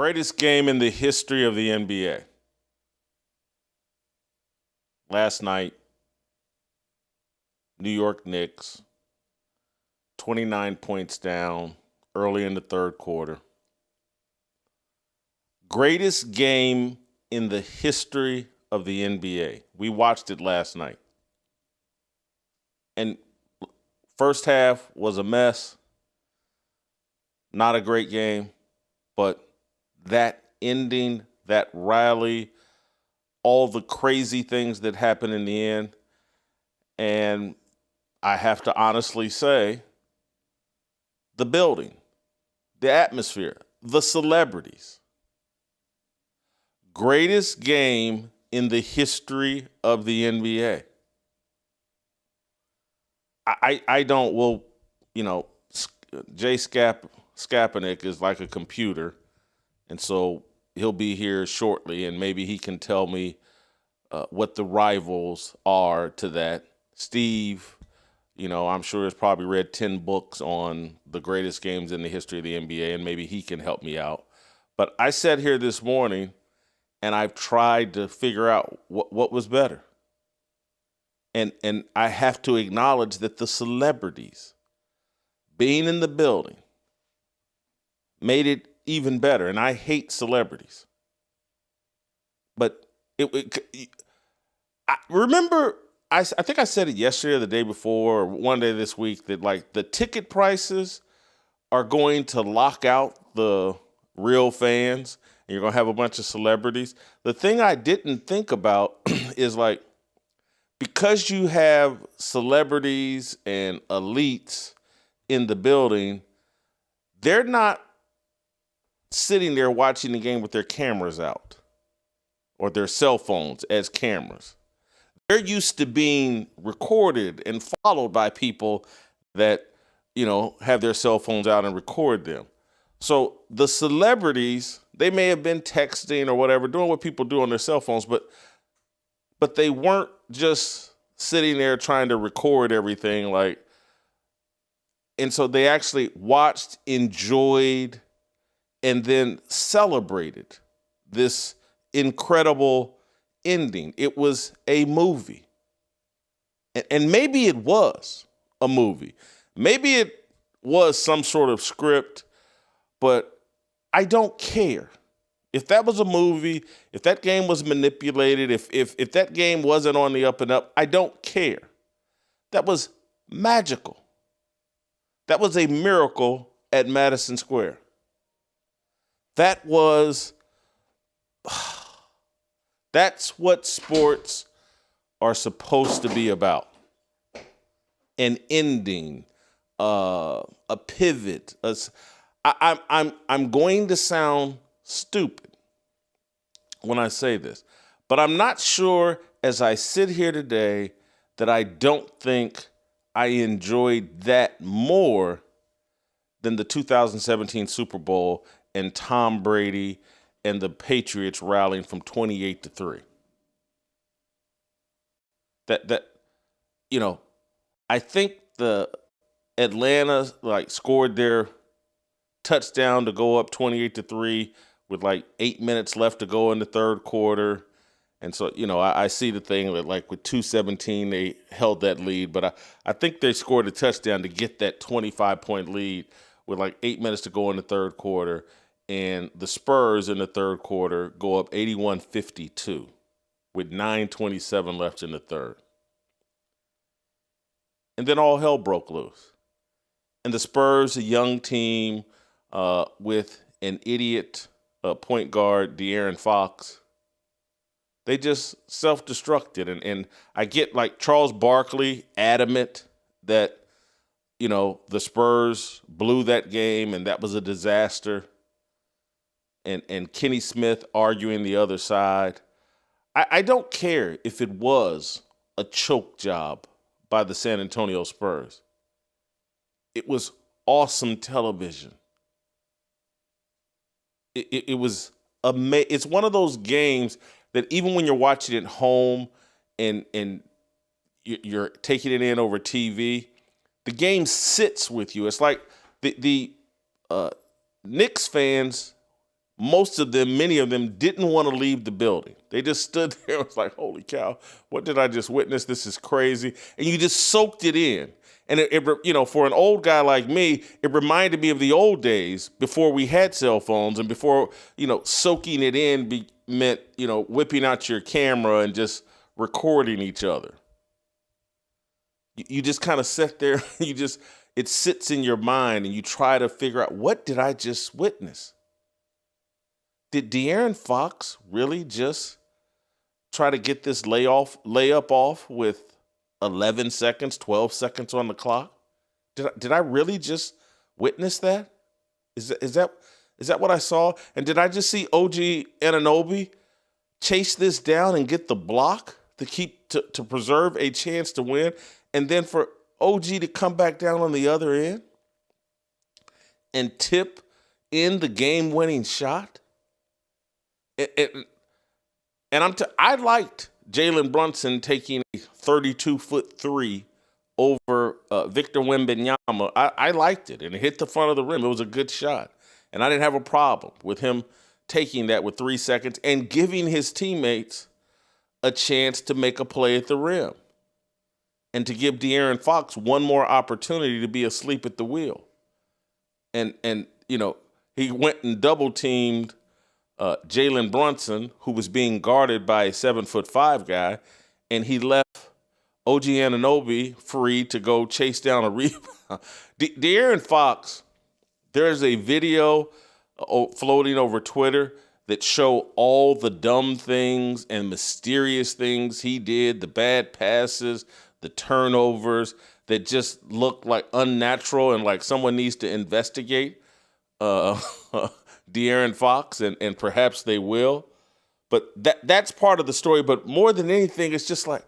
Greatest game in the history of the NBA. Last night, New York Knicks, 29 points down early in the third quarter. Greatest game in the history of the NBA. We watched it last night. And first half was a mess. Not a great game, but that ending, that rally, all the crazy things that happened in the end. And I have to honestly say, the building, the atmosphere, the celebrities. Greatest game in the history of the NBA. Jay Skapinac is like a computer, and so he'll be here shortly, and maybe he can tell me what the rivals are to that. Steve, I'm sure has probably read 10 books on the greatest games in the history of the NBA, and maybe he can help me out. But I sat here this morning, and I've tried to figure out what was better. And I have to acknowledge that the celebrities being in the building made it even better. And I hate celebrities. But I think I said it yesterday or the day before or one day this week that like the ticket prices are going to lock out the real fans and you're going to have a bunch of celebrities. The thing I didn't think about is like, because you have celebrities and elites in the building, they're not sitting there watching the game with their cameras out or their cell phones as cameras. They're used to being recorded and followed by people that, have their cell phones out and record them. So the celebrities, they may have been texting or whatever, doing what people do on their cell phones, but they weren't just sitting there trying to record everything and so they actually watched, enjoyed, and then celebrated this incredible ending. It was a movie. And maybe it was a movie. Maybe it was some sort of script, but I don't care. If that was a movie, if that game was manipulated, if that game wasn't on the up and up, I don't care. That was magical. That was a miracle at Madison Square. That's what sports are supposed to be about. An ending, a pivot. I'm going to sound stupid when I say this, but I'm not sure as I sit here today that I don't think I enjoyed that more than the 2017 Super Bowl and Tom Brady and the Patriots rallying from 28-3. I think the Atlanta scored their touchdown to go up 28-3 with 8 minutes left to go in the third quarter. And so, I see the thing that with 2:17, they held that lead. But I think they scored a touchdown to get that 25-point lead with 8 minutes to go in the third quarter. And the Spurs in the third quarter go up 81-52 with 9:27 left in the third. And then all hell broke loose. And the Spurs, a young team with an idiot point guard, De'Aaron Fox, they just self-destructed. And I get Charles Barkley adamant that, the Spurs blew that game and that was a disaster. And Kenny Smith arguing the other side. I don't care if it was a choke job by the San Antonio Spurs. It was awesome television. It was amazing. It's one of those games that even when you're watching it home and you're taking it in over TV, the game sits with you. It's like the Knicks fans most of them, many of them, didn't want to leave the building. They just stood there and was like, holy cow, what did I just witness? This is crazy. And you just soaked it in. And for an old guy like me, it reminded me of the old days before we had cell phones and before, soaking it in meant, whipping out your camera and just recording each other. You just kind of sit there, it sits in your mind and you try to figure out, what did I just witness? Did De'Aaron Fox really just try to get this layup off with 11 seconds, 12 seconds on the clock? Did I really just witness that? Is that what I saw? And did I just see OG Anunoby chase this down and get the block to preserve a chance to win, and then for OG to come back down on the other end and tip in the game-winning shot? I liked Jalen Brunson taking a 32-foot three over Victor Wembanyama. I liked it, and it hit the front of the rim. It was a good shot, and I didn't have a problem with him taking that with 3 seconds and giving his teammates a chance to make a play at the rim and to give De'Aaron Fox one more opportunity to be asleep at the wheel. And he went and double-teamed Jalen Brunson, who was being guarded by a 7'5" guy, and he left OG Anunoby free to go chase down a rebound. De'Aaron Fox, there's a video floating over Twitter that show all the dumb things and mysterious things he did, the bad passes, the turnovers that just look like unnatural and like someone needs to investigate De'Aaron Fox, and perhaps they will. But that's part of the story. But more than anything, it's just like,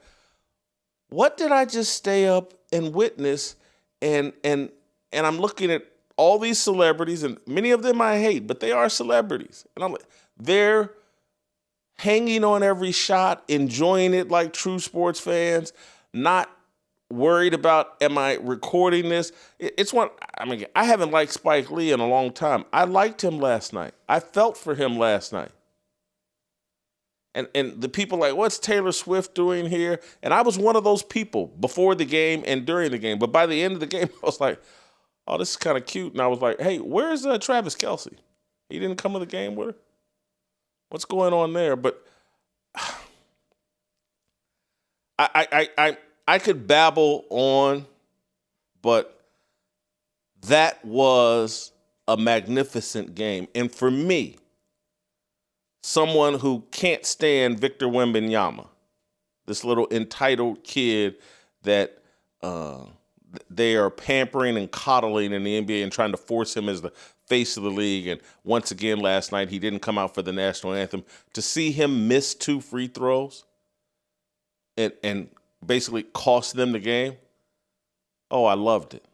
what did I just stay up and witness? And I'm looking at all these celebrities, and many of them I hate, but they are celebrities. And I'm like, they're hanging on every shot, enjoying it like true sports fans, not worried about, am I recording this? I haven't liked Spike Lee in a long time. I liked him last night. I felt for him last night. And the people like, what's Taylor Swift doing here? And I was one of those people before the game and during the game. But by the end of the game, I was like, oh, this is kind of cute. And I was like, hey, where's Travis Kelce? He didn't come to the game with her? What's going on there? But I could babble on, but that was a magnificent game. And for me, someone who can't stand Victor Wembanyama, this little entitled kid that they are pampering and coddling in the NBA and trying to force him as the face of the league. And once again, last night, he didn't come out for the national anthem. To see him miss 2 free throws and basically cost them the game, oh, I loved it.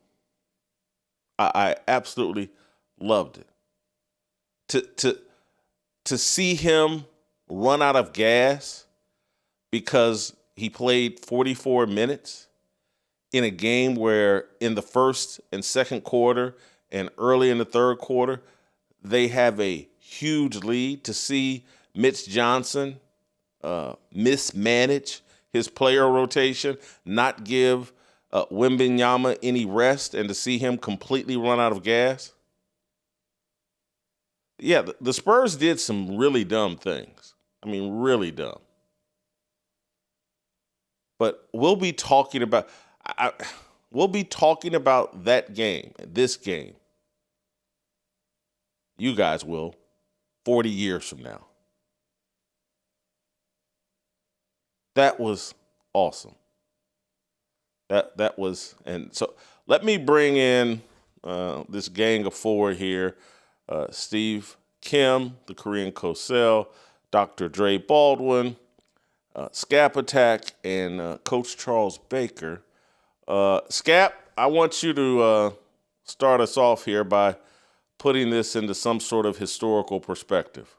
I absolutely loved it. To see him run out of gas because he played 44 minutes in a game where in the first and second quarter and early in the third quarter, they have a huge lead. To see Mitch Johnson mismanage his player rotation, not give Wembanyama any rest, and to see him completely run out of gas. Yeah, the Spurs did some really dumb things. I mean, really dumb. But we'll be talking about that game, this game. You guys will, 40 years from now. That was awesome. That was, and so let me bring in this gang of 4 here. Steve Kim, the Korean Cosell, Dr. Dre Baldwin, Skapinac, and Coach Charles Baker. Skap, I want you to start us off here by putting this into some sort of historical perspective.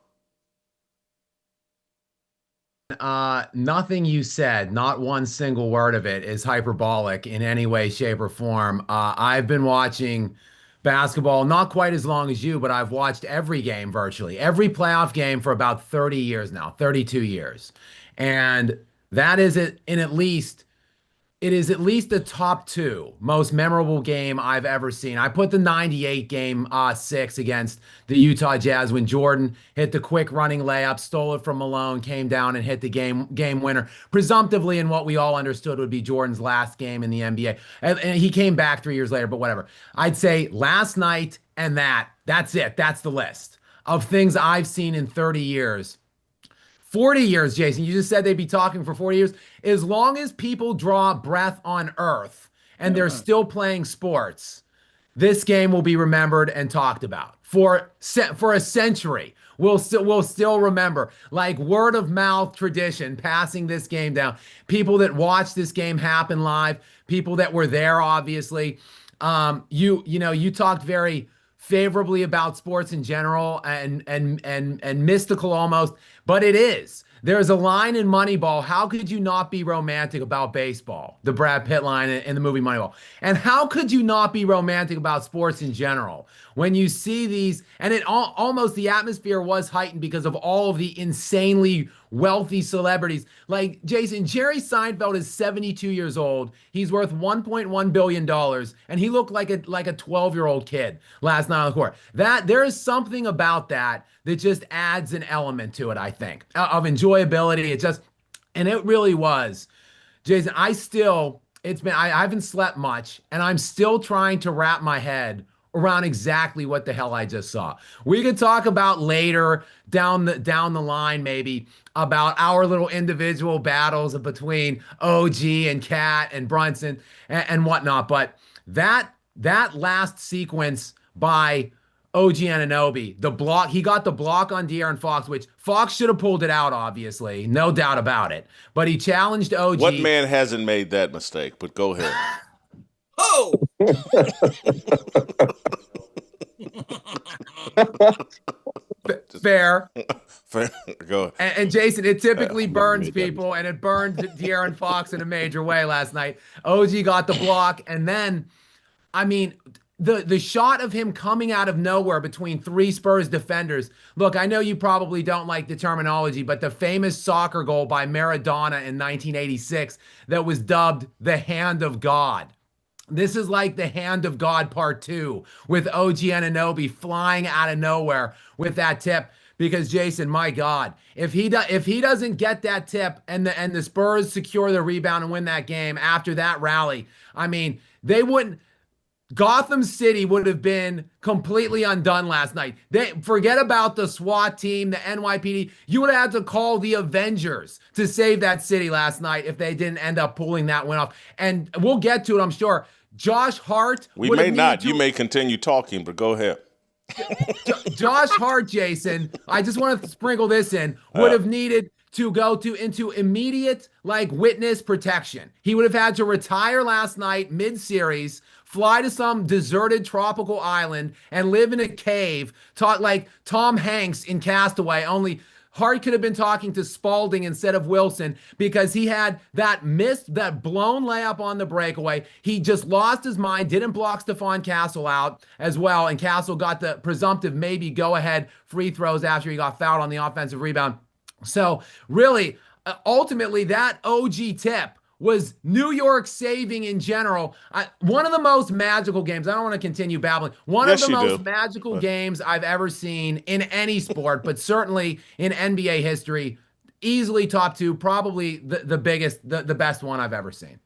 Nothing you said, not one single word of it is hyperbolic in any way, shape, or form. I've been watching Basketball, not quite as long as you, but I've watched every game virtually, every playoff game for about 30 years now, 32 years. And that is it in at least it is at least the top two most memorable game I've ever seen. I put the 98 game six against the Utah Jazz when Jordan hit the quick running layup, stole it from Malone, came down and hit the game winner, presumptively in what we all understood would be Jordan's last game in the NBA. And he came back 3 years later, but whatever. I'd say last night and that's it. That's the list of things I've seen in 30 years. 40 years, Jason. You just said they'd be talking for 40 years. As long as people draw breath on Earth and they're still playing sports, this game will be remembered and talked about for a century. We'll still remember, like word of mouth tradition, passing this game down. People that watched this game happen live, people that were there, obviously. You talked very favorably about sports in general and mystical almost, but it is. There's a line in Moneyball. How could you not be romantic about baseball? The Brad Pitt line in the movie Moneyball. And how could you not be romantic about sports in general when you see these? And it almost the atmosphere was heightened because of all of the insanely wealthy celebrities. Like Jason, Jerry Seinfeld is 72 years old. He's worth $1.1 billion, and he looked like a 12-year-old kid last night on the court. That there is something about that just adds an element to it, I think, of enjoyability. And it really was. Jason, I haven't slept much, and I'm still trying to wrap my head around exactly what the hell I just saw. We could talk about later down the line, maybe about our little individual battles between OG and Cat and Brunson and whatnot. But that last sequence by OG Anunoby, the block, he got the block on De'Aaron Fox, which Fox should have pulled it out, obviously, no doubt about it. But he challenged OG. What man hasn't made that mistake? But go ahead. Oh! Fair. Go. And Jason, it typically burns people, and it burned De'Aaron Fox in a major way last night. OG got the block, and then, I mean, the shot of him coming out of nowhere between three Spurs defenders. Look, I know you probably don't like the terminology, but the famous soccer goal by Maradona in 1986 that was dubbed the Hand of God. This is like the Hand of God Part 2 with OG Anunoby flying out of nowhere with that tip. Because Jason, my God, if he doesn't get that tip and the Spurs secure the rebound and win that game after that rally, I mean, they wouldn't. Gotham City would have been completely undone last night. They forget about the SWAT team, the NYPD. You would have had to call the Avengers to save that city last night if they didn't end up pulling that win off. And we'll get to it, I'm sure. Josh Hart. We may not. You may continue talking, but go ahead. Josh Hart, Jason, I just want to sprinkle this in, would have needed to go into immediate witness protection. He would have had to retire last night mid-series, fly to some deserted tropical island and live in a cave, talk like Tom Hanks in Castaway, only Hart could have been talking to Spalding instead of Wilson because he had that blown layup on the breakaway. He just lost his mind, didn't block Stephon Castle out as well, and Castle got the presumptive maybe go-ahead free throws after he got fouled on the offensive rebound. So really, ultimately, that OG tip was New York saving in general. One of the most magical games. I don't want to continue babbling. One of the most magical games I've ever seen in any sport, but certainly in NBA history. Easily top two, probably the biggest, the best one I've ever seen.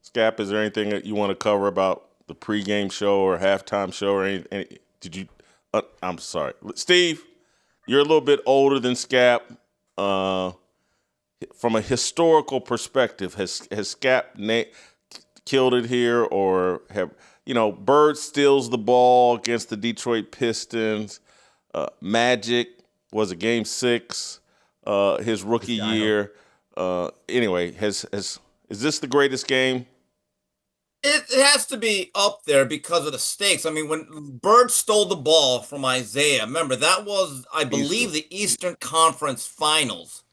Scap, is there anything that you want to cover about the pregame show or halftime show or anything? Did you? I'm sorry, Steve. You're a little bit older than Scap. From a historical perspective, has Skap killed it here, or have Bird steals the ball against the Detroit Pistons? Magic was a Game 6, his rookie year. Anyway, is this the greatest game? It has to be up there because of the stakes. I mean, when Bird stole the ball from Isaiah, remember that was, I believe, the Eastern Conference Finals.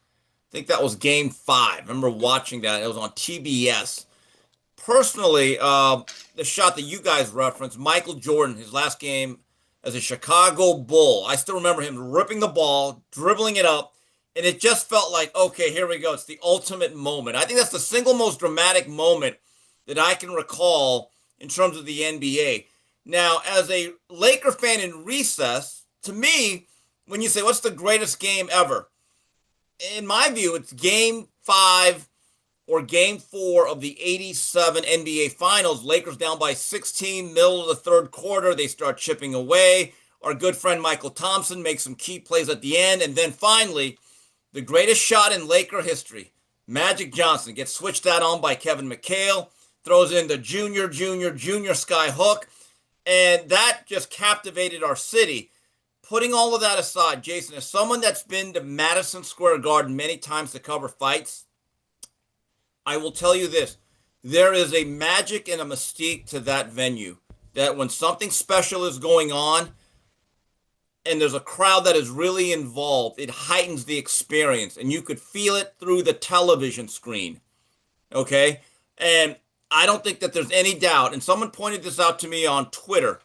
I think that was Game 5. I remember watching that. It was on TBS. personally, the shot that you guys referenced, Michael Jordan, his last game as a Chicago Bull. I still remember him ripping the ball, dribbling it up, and it just felt like, okay, here we go. It's the ultimate moment. I think that's the single most dramatic moment that I can recall in terms of the NBA. Now, as a Laker fan in recess, to me, when you say what's the greatest game ever, in my view, it's Game 5 or Game 4 of the '87 NBA Finals. Lakers down by 16, middle of the third quarter. They start chipping away. Our good friend Michael Thompson makes some key plays at the end. And then finally, the greatest shot in Laker history, Magic Johnson gets switched out on by Kevin McHale, throws in the junior sky hook. And that just captivated our city. Putting all of that aside, Jason, as someone that's been to Madison Square Garden many times to cover fights, I will tell you this. There is a magic and a mystique to that venue that when something special is going on and there's a crowd that is really involved, it heightens the experience and you could feel it through the television screen. Okay? And I don't think that there's any doubt. And someone pointed this out to me on Twitter.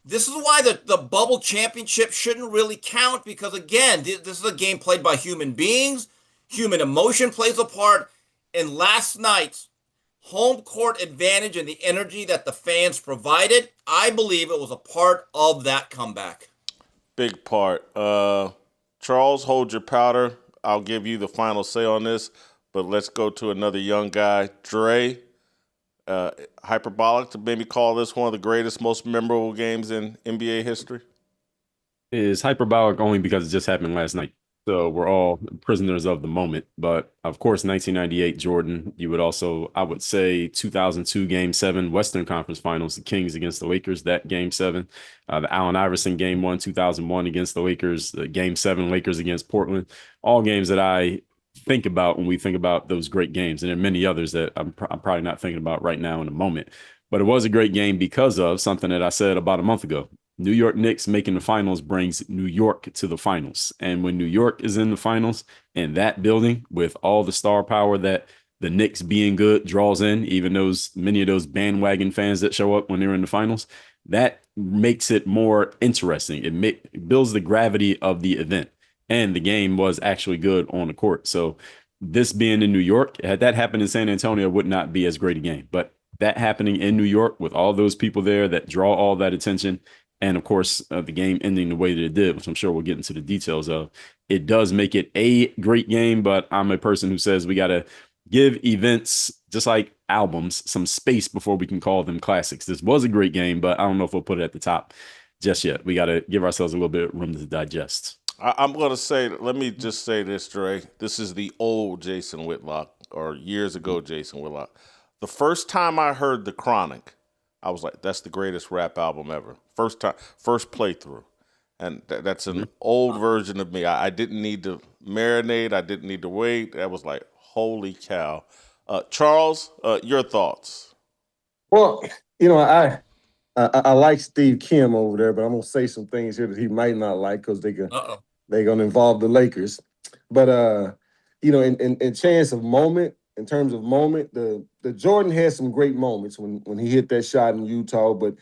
This is why the bubble championship shouldn't really count because, again, this is a game played by human beings. Human emotion plays a part. And last night's home court advantage and the energy that the fans provided, I believe it was a part of that comeback. Big part. Charles, hold your powder. I'll give you the final say on this, but let's go to another young guy, Dre. Hyperbolic to maybe call this one of the greatest, most memorable games in NBA history? Is hyperbolic only because it just happened last night. So we're all prisoners of the moment. But of course, 1998 Jordan, you would also, I would say 2002 Game 7, Western Conference Finals, the Kings against the Lakers, that Game 7. The Allen Iverson Game 1, 2001 against the Lakers, the Game 7, Lakers against Portland. All games that I think about when we think about those great games. And there are many others that I'm probably not thinking about right now in the moment. But it was a great game because of something that I said about a month ago. New York Knicks making the finals brings New York to the finals. And when New York is in the finals and that building with all the star power that the Knicks being good draws in, even many of those bandwagon fans that show up when they're in the finals, that makes it more interesting. It builds the gravity of the event. And the game was actually good on the court. So this being in New York, had that happened in San Antonio, it would not be as great a game. But that happening in New York with all those people there that draw all that attention, and of course, the game ending the way that it did, which I'm sure we'll get into the details of, it does make it a great game. But I'm a person who says we got to give events, just like albums, some space before we can call them classics. This was a great game, but I don't know if we'll put it at the top just yet. We got to give ourselves a little bit of room to digest. I'm going to say, let me just say this, Dre. This is the old Jason Whitlock, or years ago Jason Whitlock. The first time I heard The Chronic, I was like, that's the greatest rap album ever. First playthrough. And that's an old version of me. I didn't need to marinate. I didn't need to wait. I was like, holy cow. Charles, your thoughts? Well, I like Steve Kim over there, but I'm going to say some things here that he might not like because they're going to involve the Lakers. But, in chance of moment, in terms of moment, the Jordan had some great moments when he hit that shot in Utah. But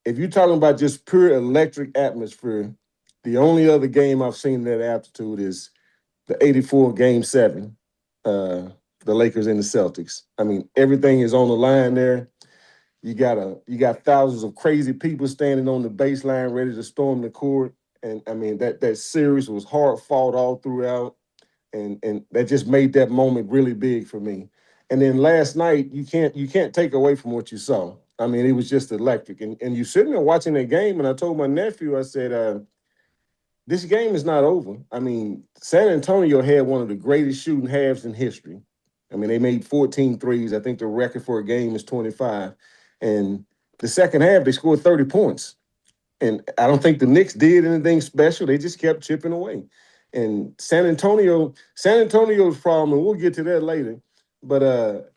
if you're talking about just pure electric atmosphere, the only other game I've seen that altitude is the '84 Game 7, the Lakers and the Celtics. I mean, everything is on the line there. You got thousands of crazy people standing on the baseline ready to storm the court. And I mean, that series was hard fought all throughout. And that just made that moment really big for me. And then last night, you can't take away from what you saw. I mean, it was just electric. And you sitting there watching that game, and I told my nephew, I said, this game is not over. I mean, San Antonio had one of the greatest shooting halves in history. I mean, they made 14 threes. I think the record for a game is 25. And the second half, they scored 30 points. And I don't think the Knicks did anything special. They just kept chipping away. And San Antonio's problem, and we'll get to that later, but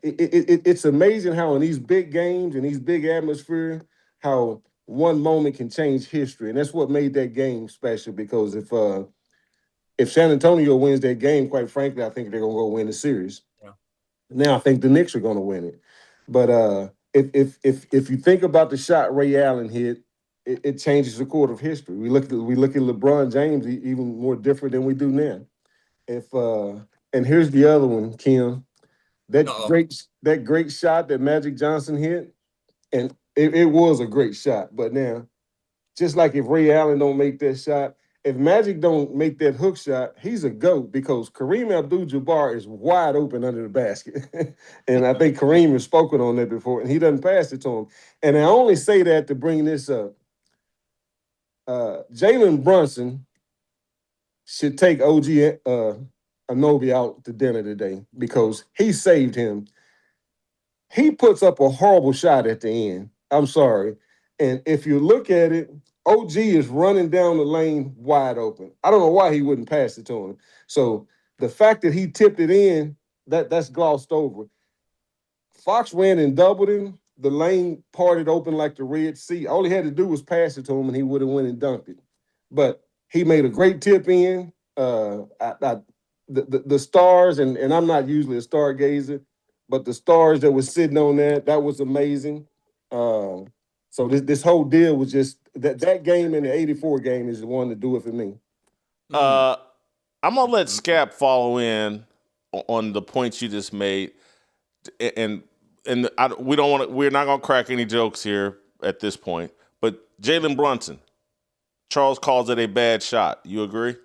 it's amazing how in these big games and these big atmosphere, how one moment can change history. And that's what made that game special, because if San Antonio wins that game, quite frankly, I think they're going to go win the series. Yeah. Now I think the Knicks are going to win it. But if you think about the shot Ray Allen hit, it changes the course of history. We look at LeBron James even more different than we do now. And here's the other one, Kim. That great shot that Magic Johnson hit, and it was a great shot. But now, just like if Ray Allen don't make that shot, if Magic don't make that hook shot, he's a GOAT because Kareem Abdul-Jabbar is wide open under the basket. And I think Kareem has spoken on that before, and he doesn't pass it to him. And I only say that to bring this up. Jalen Brunson should take OG Anunoby out to dinner today because he saved him. He puts up a horrible shot at the end. I'm sorry. And if you look at it, OG is running down the lane wide open. I don't know why he wouldn't pass it to him. So the fact that he tipped it in, that's glossed over. Fox ran and doubled him. The lane parted open like the Red Sea. All he had to do was pass it to him, and he would have went and dunked it. But he made a great tip in. The stars, and I'm not usually a stargazer, but the stars that was sitting on that was amazing. So this whole deal was just that game and the '84 game is the one to do it for me. I'm gonna let Skap follow in on the points you just made, and we're not gonna crack any jokes here at this point. But Jalen Brunson, Charles calls it a bad shot. You agree?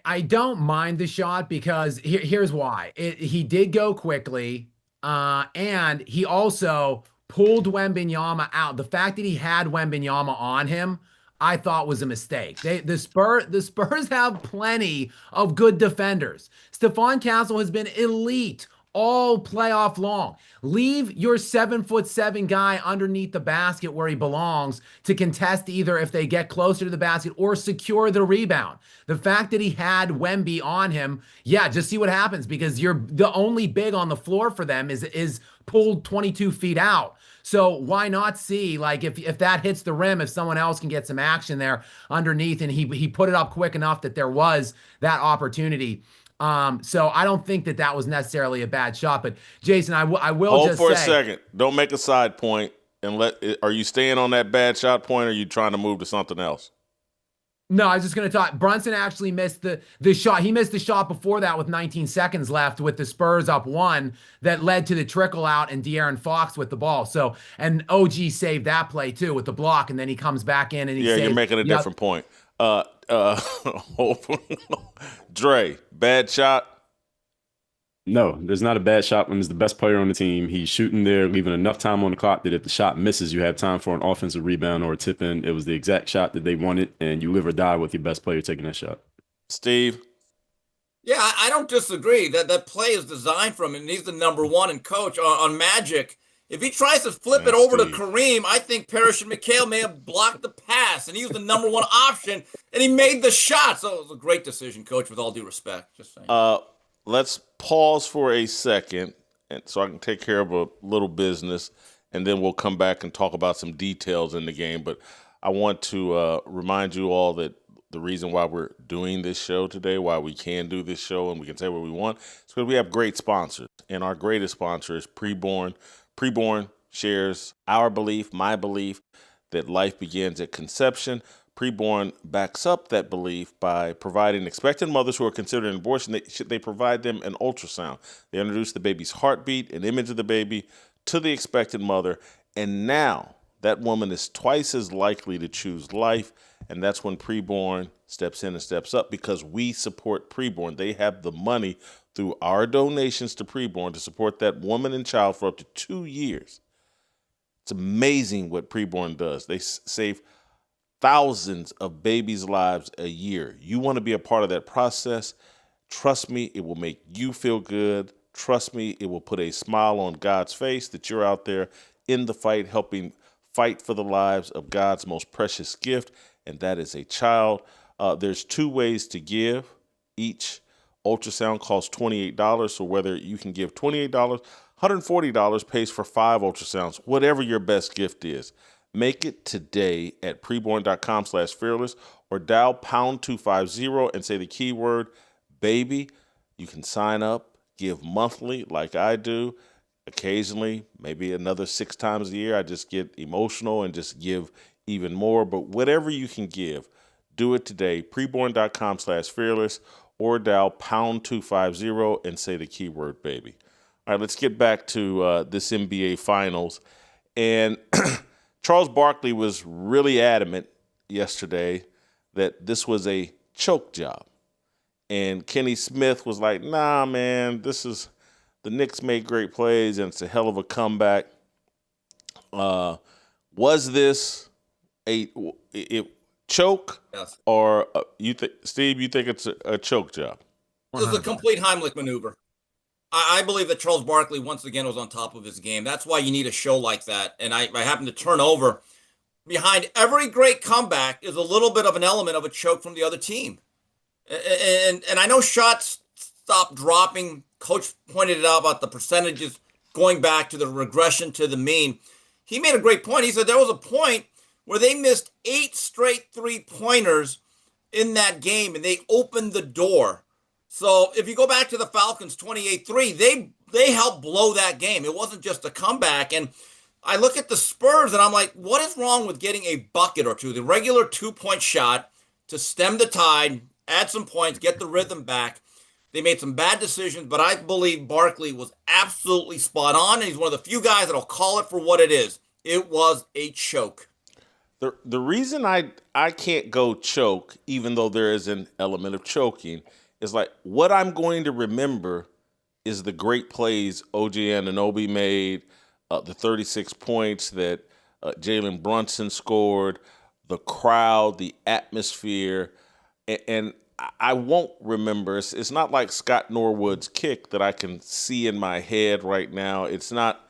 I don't mind the shot because here's why. He did go quickly, and he also pulled Wembanyama out. The fact that he had Wembanyama on him, I thought was a mistake. The Spurs have plenty of good defenders. Stephon Castle has been elite all playoff long. Leave your 7'7" guy underneath the basket where he belongs to contest either if they get closer to the basket or secure the rebound. The fact that he had Wemby on him, yeah, just see what happens because you're the only big on the floor for them is pulled 22 feet out. So why not see, like, if that hits the rim, if someone else can get some action there underneath, and he put it up quick enough that there was that opportunity. So I don't think that was necessarily a bad shot. But Jason, I will hold just for say, a second. Don't make a side point and are you staying on that bad shot point, or are you trying to move to something else? No, I was just going to talk. Brunson actually missed the shot. He missed the shot before that with 19 seconds left with the Spurs up 1 that led to the trickle out and De'Aaron Fox with the ball. So, and OG saved that play too with the block, and then he comes back in and he saved. You're making a different point. Dre, bad shot? No, there's not a bad shot when he's the best player on the team. He's shooting there, leaving enough time on the clock that if the shot misses, you have time for an offensive rebound or a tip in. It was the exact shot that they wanted, and you live or die with your best player taking that shot. Steve? Yeah, I don't disagree. That play is designed for him, and he's the number one and coach on Magic. If he tries to flip it over to Kareem, I think Parrish and McHale may have blocked the pass, and he was the number one option, and he made the shot. So it was a great decision, Coach, with all due respect. Just saying. Let's pause for a second and so I can take care of a little business, and then we'll come back and talk about some details in the game. But I want to remind you all that the reason why we're doing this show today, why we can do this show and we can say what we want, is because we have great sponsors. And our greatest sponsor is PreBorn. PreBorn shares our belief, my belief, that life begins at conception. PreBorn backs up that belief by providing expectant mothers who are considering abortion, they provide them an ultrasound. They introduce the baby's heartbeat, an image of the baby, to the expectant mother, and now that woman is twice as likely to choose life, and that's when PreBorn steps in and steps up because we support PreBorn. They have the money through our donations to PreBorn to support that woman and child for up to 2 years. It's amazing what PreBorn does. They save thousands of babies' lives a year. You want to be a part of that process? Trust me, it will make you feel good. Trust me, it will put a smile on God's face that you're out there in the fight, helping fight for the lives of God's most precious gift, and that is a child. There's 2 ways to give. Each ultrasound costs $28, so whether you can give $28, $140 pays for 5 ultrasounds, whatever your best gift is. Make it today at preborn.com/fearless or dial pound 250 and say the keyword baby. You can sign up, give monthly like I do. occasionally, maybe another 6 times a year, I just get emotional and just give even more. But whatever you can give, do it today. PreBorn.com/fearless or dial #250 and say the keyword baby. All right, let's get back to this NBA Finals. And Charles Barkley was really adamant yesterday that this was a choke job. And Kenny Smith was like, nah, man, the Knicks made great plays and it's a hell of a comeback. Was this a choke? Yes. Or Steve, you think it's a choke job? It was a complete Heimlich maneuver. I believe that Charles Barkley, once again, was on top of his game. That's why you need a show like that. And I happen to turn over. Behind every great comeback is a little bit of an element of a choke from the other team. And I know shots stopped dropping. Coach pointed it out about the percentages going back to the regression to the mean. He made a great point. He said there was a point where they missed 8 straight 3-pointers in that game, and they opened the door. So if you go back to the Falcons 28-3, they helped blow that game. It wasn't just a comeback. And I look at the Spurs and I'm like, what is wrong with getting a bucket or two? The regular 2-point shot to stem the tide, add some points, get the rhythm back. They made some bad decisions, but I believe Barkley was absolutely spot on, and he's one of the few guys that'll call it for what it is. It was a choke. The reason I can't go choke, even though there is an element of choking, is like what I'm going to remember is the great plays OG Anunoby made, the 36 points that Jalen Brunson scored, the crowd, the atmosphere, and I won't remember. It's not like Scott Norwood's kick that I can see in my head right now. It's not,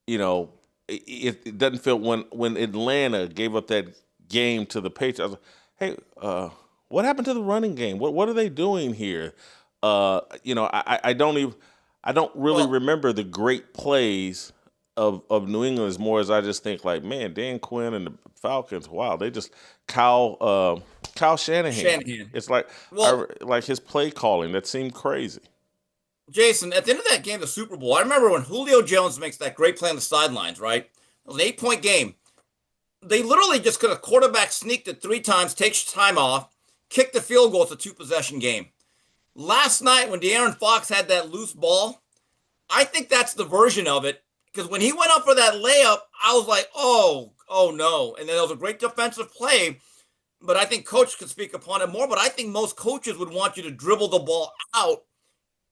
it doesn't feel when Atlanta gave up that game to the Patriots. I was like, hey, what happened to the running game? What are they doing here? I don't really remember the great plays of New England as more as I just think like, man, Dan Quinn and the Falcons, wow, they just Kyle Shanahan. It's like like his play calling that seemed crazy. Jason, at the end of that game, the Super Bowl, I remember when Julio Jones makes that great play on the sidelines, right? It was an 8-point game. They literally just could have quarterback sneaked it 3 times, takes time off, kicked the field goal. It's a 2-possession game. Last night when De'Aaron Fox had that loose ball, I think that's the version of it. Because when he went up for that layup, I was like, oh no. And then there was a great defensive play. But I think Coach could speak upon it more. But I think most coaches would want you to dribble the ball out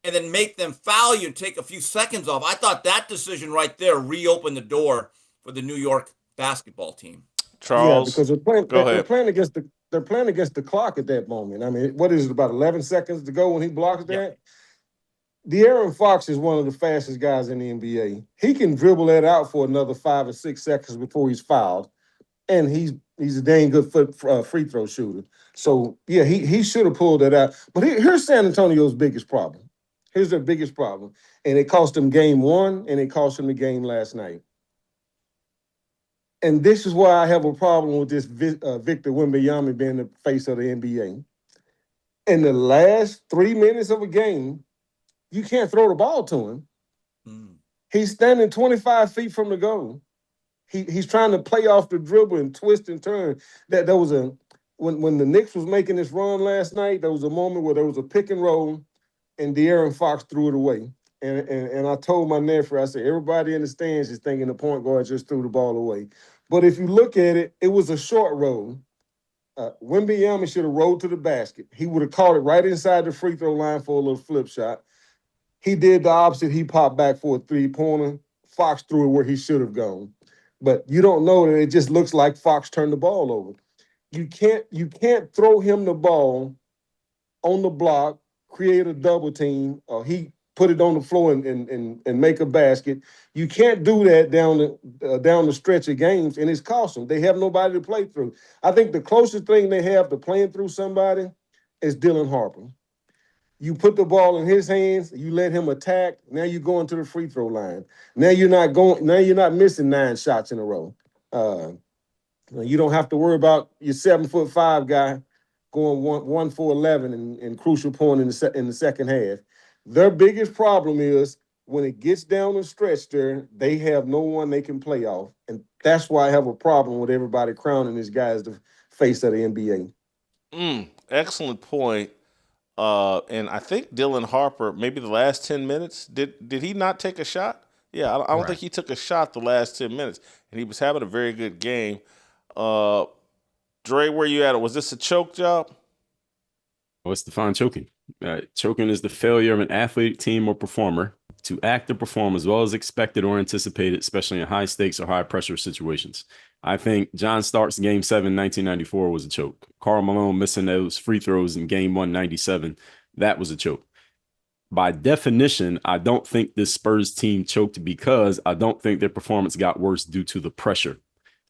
and then make them foul you and take a few seconds off. I thought that decision right there reopened the door for the New York basketball team. Charles, because they're playing against the clock at that moment. I mean, what is it, about 11 seconds to go when he blocks that? De'Aaron Fox is one of the fastest guys in the NBA. He can dribble that out for another 5 or 6 seconds before he's fouled, and he's a dang good free throw shooter. So yeah, he should have pulled that out. But here's San Antonio's biggest problem. Here's their biggest problem, and it cost them game 1, and it cost them the game last night. And this is why I have a problem with this Victor Wembanyama being the face of the NBA. In the last 3 minutes of a game, you can't throw the ball to him. He's standing 25 feet from the goal. He's trying to play off the dribble and twist and turn. There was when the Knicks was making this run last night, there was a moment where there was a pick and roll, and De'Aaron Fox threw it away. And I told my nephew, I said, everybody in the stands is thinking the point guard just threw the ball away. But if you look at it, it was a short roll. Wembanyama should have rolled to the basket. He would have caught it right inside the free throw line for a little flip shot. He did the opposite. He popped back for a 3-pointer. Fox threw it where he should have gone. But you don't know that it just looks like Fox turned the ball over. You can't throw him the ball on the block, create a double team, or he put it on the floor and make a basket. You can't do that down the stretch of games, and it's cost them. They have nobody to play through. I think the closest thing they have to playing through somebody is Dylan Harper. You put the ball in his hands, you let him attack. Now you're going to the free throw line. Now you're not missing 9 shots in a row. You don't have to worry about your 7'5" guy going 1 for 11 in crucial point in the second half. Their biggest problem is when it gets down the stretch there, they have no one they can play off. And that's why I have a problem with everybody crowning this guy as the face of the NBA. Excellent point. And I think Dylan Harper, maybe the last 10 minutes, did he not take a shot? Yeah, I don't think he took a shot the last 10 minutes. And he was having a very good game. Dre, where you at? Was this a choke job? What's define choking? Choking is the failure of an athlete, team, or performer to act or perform as well as expected or anticipated, especially in high stakes or high pressure situations. I think John Stark's Game 7, 1994 was a choke. Karl Malone missing those free throws in Game 1, 97, that was a choke. By definition, I don't think this Spurs team choked because I don't think their performance got worse due to the pressure.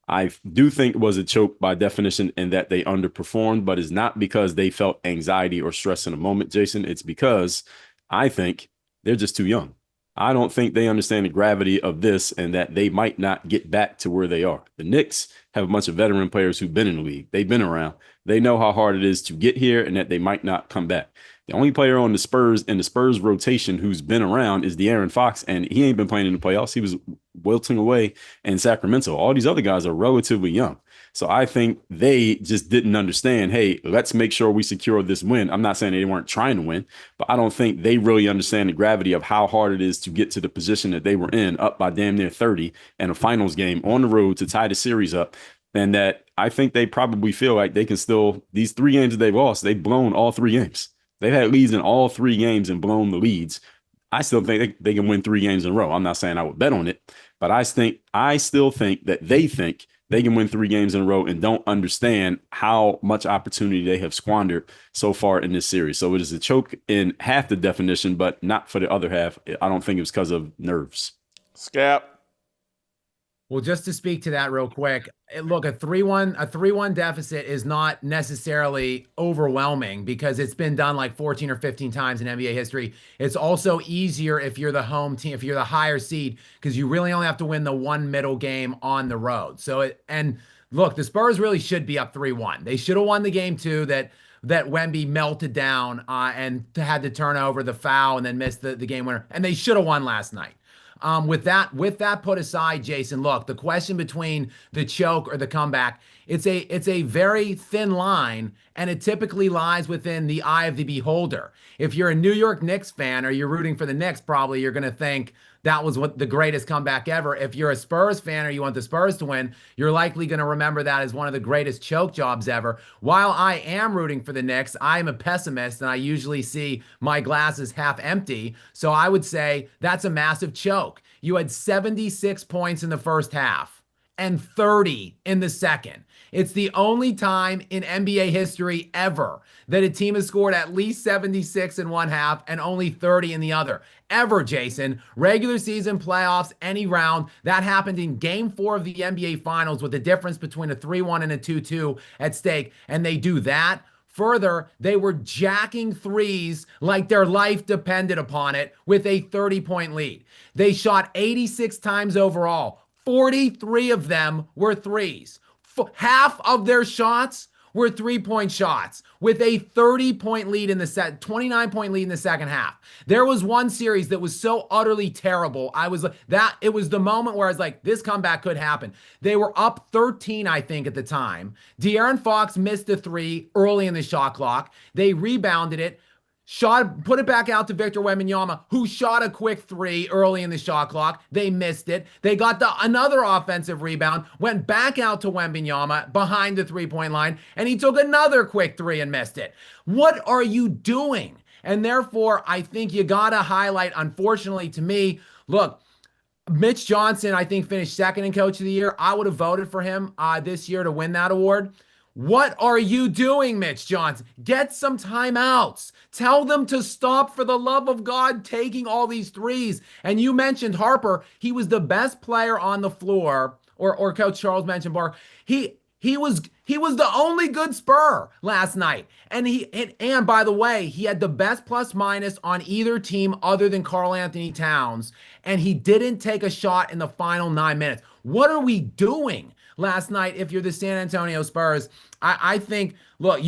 I do think it was a choke by definition in that they underperformed, but it's not because they felt anxiety or stress in a moment, Jason. It's because I think they're just too young. I don't think they understand the gravity of this and that they might not get back to where they are. The Knicks have a bunch of veteran players who've been in the league. They've been around. They know how hard it is to get here and that they might not come back. The only player on the Spurs in the Spurs rotation who's been around is De'Aaron Fox, and he ain't been playing in the playoffs. He was wilting away in Sacramento. All these other guys are relatively young. So I think they just didn't understand, hey, let's make sure we secure this win. I'm not saying they weren't trying to win, but I don't think they really understand the gravity of how hard it is to get to the position that they were in, up by damn near 30 and a finals game on the road to tie the series up. And that I think they probably feel like they can still, these 3 games that they've lost, they've blown all 3 games. They've had leads in all 3 games and blown the leads. I still think they can win 3 games in a row. I'm not saying I would bet on it, but I still think that they think they can win 3 games in a row and don't understand how much opportunity they have squandered so far in this series. So it is a choke in half the definition, but not for the other half. I don't think it was because of nerves. Scap. Well, just to speak to that real quick, look, a 3-1 deficit is not necessarily overwhelming because it's been done like 14 or 15 times in NBA history. It's also easier if you're the home team, if you're the higher seed, because you really only have to win the one middle game on the road. And look, the Spurs really should be up 3-1. They should have won the game 2 that Wemby melted down and had to turn over the foul and then missed the game winner. And they should have won last night. With that put aside, Jason, look, the question between the choke or the comeback, it's a very thin line, and it typically lies within the eye of the beholder. If you're a New York Knicks fan or you're rooting for the Knicks, probably you're going to think that was the greatest comeback ever. If you're a Spurs fan or you want the Spurs to win, you're likely going to remember that as one of the greatest choke jobs ever. While I am rooting for the Knicks, I'm a pessimist and I usually see my glasses half empty. So I would say that's a massive choke. You had 76 points in the first half and 30 in the second. It's the only time in NBA history ever that a team has scored at least 76 in one half and only 30 in the other. Ever, Jason. Regular season, playoffs, any round. That happened in Game 4 of the NBA Finals with the difference between a 3-1 and a 2-2 at stake. And they do that. Further, they were jacking threes like their life depended upon it with a 30-point lead. They shot 86 times overall. 43 of them were threes. Half of their shots were 3-point shots with a 30-point lead in the 29-point lead in the second half. There was one series that was so utterly terrible. It was the moment where I was like, this comeback could happen. They were up 13, I think, at the time. De'Aaron Fox missed a 3 early in the shot clock. They rebounded it. Put it back out to Victor Wembanyama, who shot a quick 3 early in the shot clock. They missed it. They got another offensive rebound, went back out to Wembanyama behind the 3-point line, and he took another quick 3 and missed it. What are you doing? And therefore, I think you got to highlight, unfortunately to me, look, Mitch Johnson, I think, finished second in Coach of the Year. I would have voted for him this year to win that award. What are you doing, Mitch Johnson? Get some timeouts. Tell them to stop, for the love of God, taking all these threes. And you mentioned Harper. He was the best player on the floor, or Coach Charles mentioned Barr. He was the only good Spur last night. And by the way, he had the best plus minus on either team other than Karl Anthony Towns. And he didn't take a shot in the final 9 minutes. What are we doing last night if you're the San Antonio Spurs? I think, look,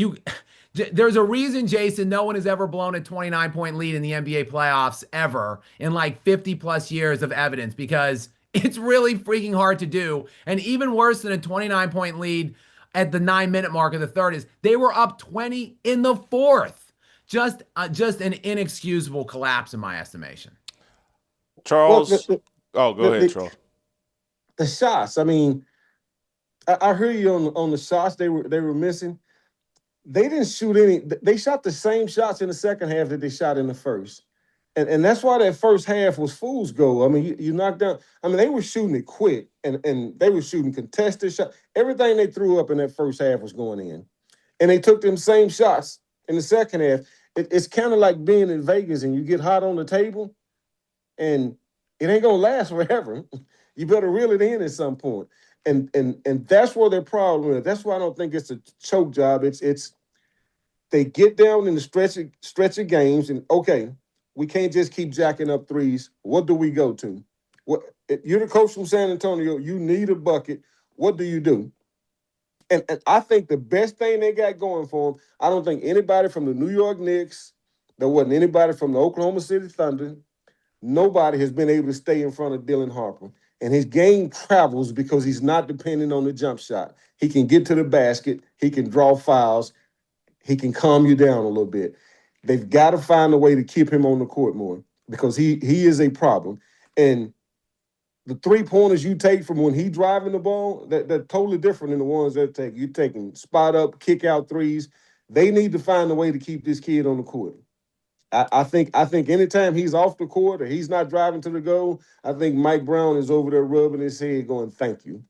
There's a reason, Jason, no one has ever blown a 29-point lead in the NBA playoffs ever in like 50 plus years of evidence, because it's really freaking hard to do. And even worse than a 29-point lead at the 9-minute mark of the third is they were up 20 in the fourth. Just an inexcusable collapse in my estimation. Charles, go ahead, Charles. The shots. I mean, I heard you on the shots they were missing. They didn't shoot any. They shot the same shots in the second half that they shot in the first, and that's why that first half was fool's goal. I mean, you knocked down. I mean, they were shooting it quick, and they were shooting contested shots. Everything they threw up in that first half was going in, and they took them same shots in the second half. It's kind of like being in Vegas and you get hot on the table, and it ain't gonna last forever. You better reel it in at some point. And that's where their problem is. That's why I don't think it's a choke job. It's they get down in the stretch of games, and okay, we can't just keep jacking up threes. What do we go to? What, you're the coach from San Antonio. You need a bucket. What do you do? And I think the best thing they got going for them, I don't think anybody from the New York Knicks, there wasn't anybody from the Oklahoma City Thunder, nobody has been able to stay in front of Dylan Harper. And his game travels because he's not dependent on the jump shot. He can get to the basket. He can draw fouls. He can calm you down a little bit. They've got to find a way to keep him on the court more because he is a problem. And the three-pointers you take from when he's driving the ball, they're totally different than the ones that take. You're taking spot-up, kick-out threes. They need to find a way to keep this kid on the court. I think anytime he's off the court or he's not driving to the goal, I think Mike Brown is over there rubbing his head going, thank you.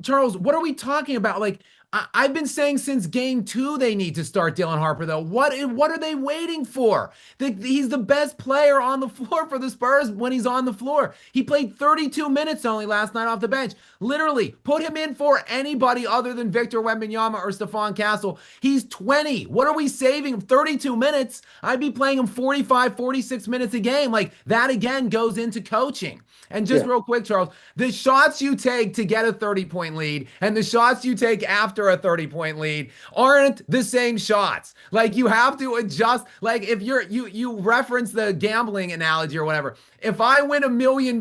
Charles, what are we talking about? Like, I've been saying since game 2 they need to start Dylan Harper, though. What are they waiting for? He's the best player on the floor for the Spurs when he's on the floor. He played 32 minutes only last night off the bench. Literally, put him in for anybody other than Victor Wembanyama or Stephon Castle. He's 20. What are we saving? 32 minutes? I'd be playing him 45, 46 minutes a game. Like, that again goes into coaching. And just real quick, Charles, the shots you take to get a 30-point lead and the shots you take after a 30-point lead aren't the same shots. Like, you have to adjust. Like, if you reference the gambling analogy or whatever, if I win $1 million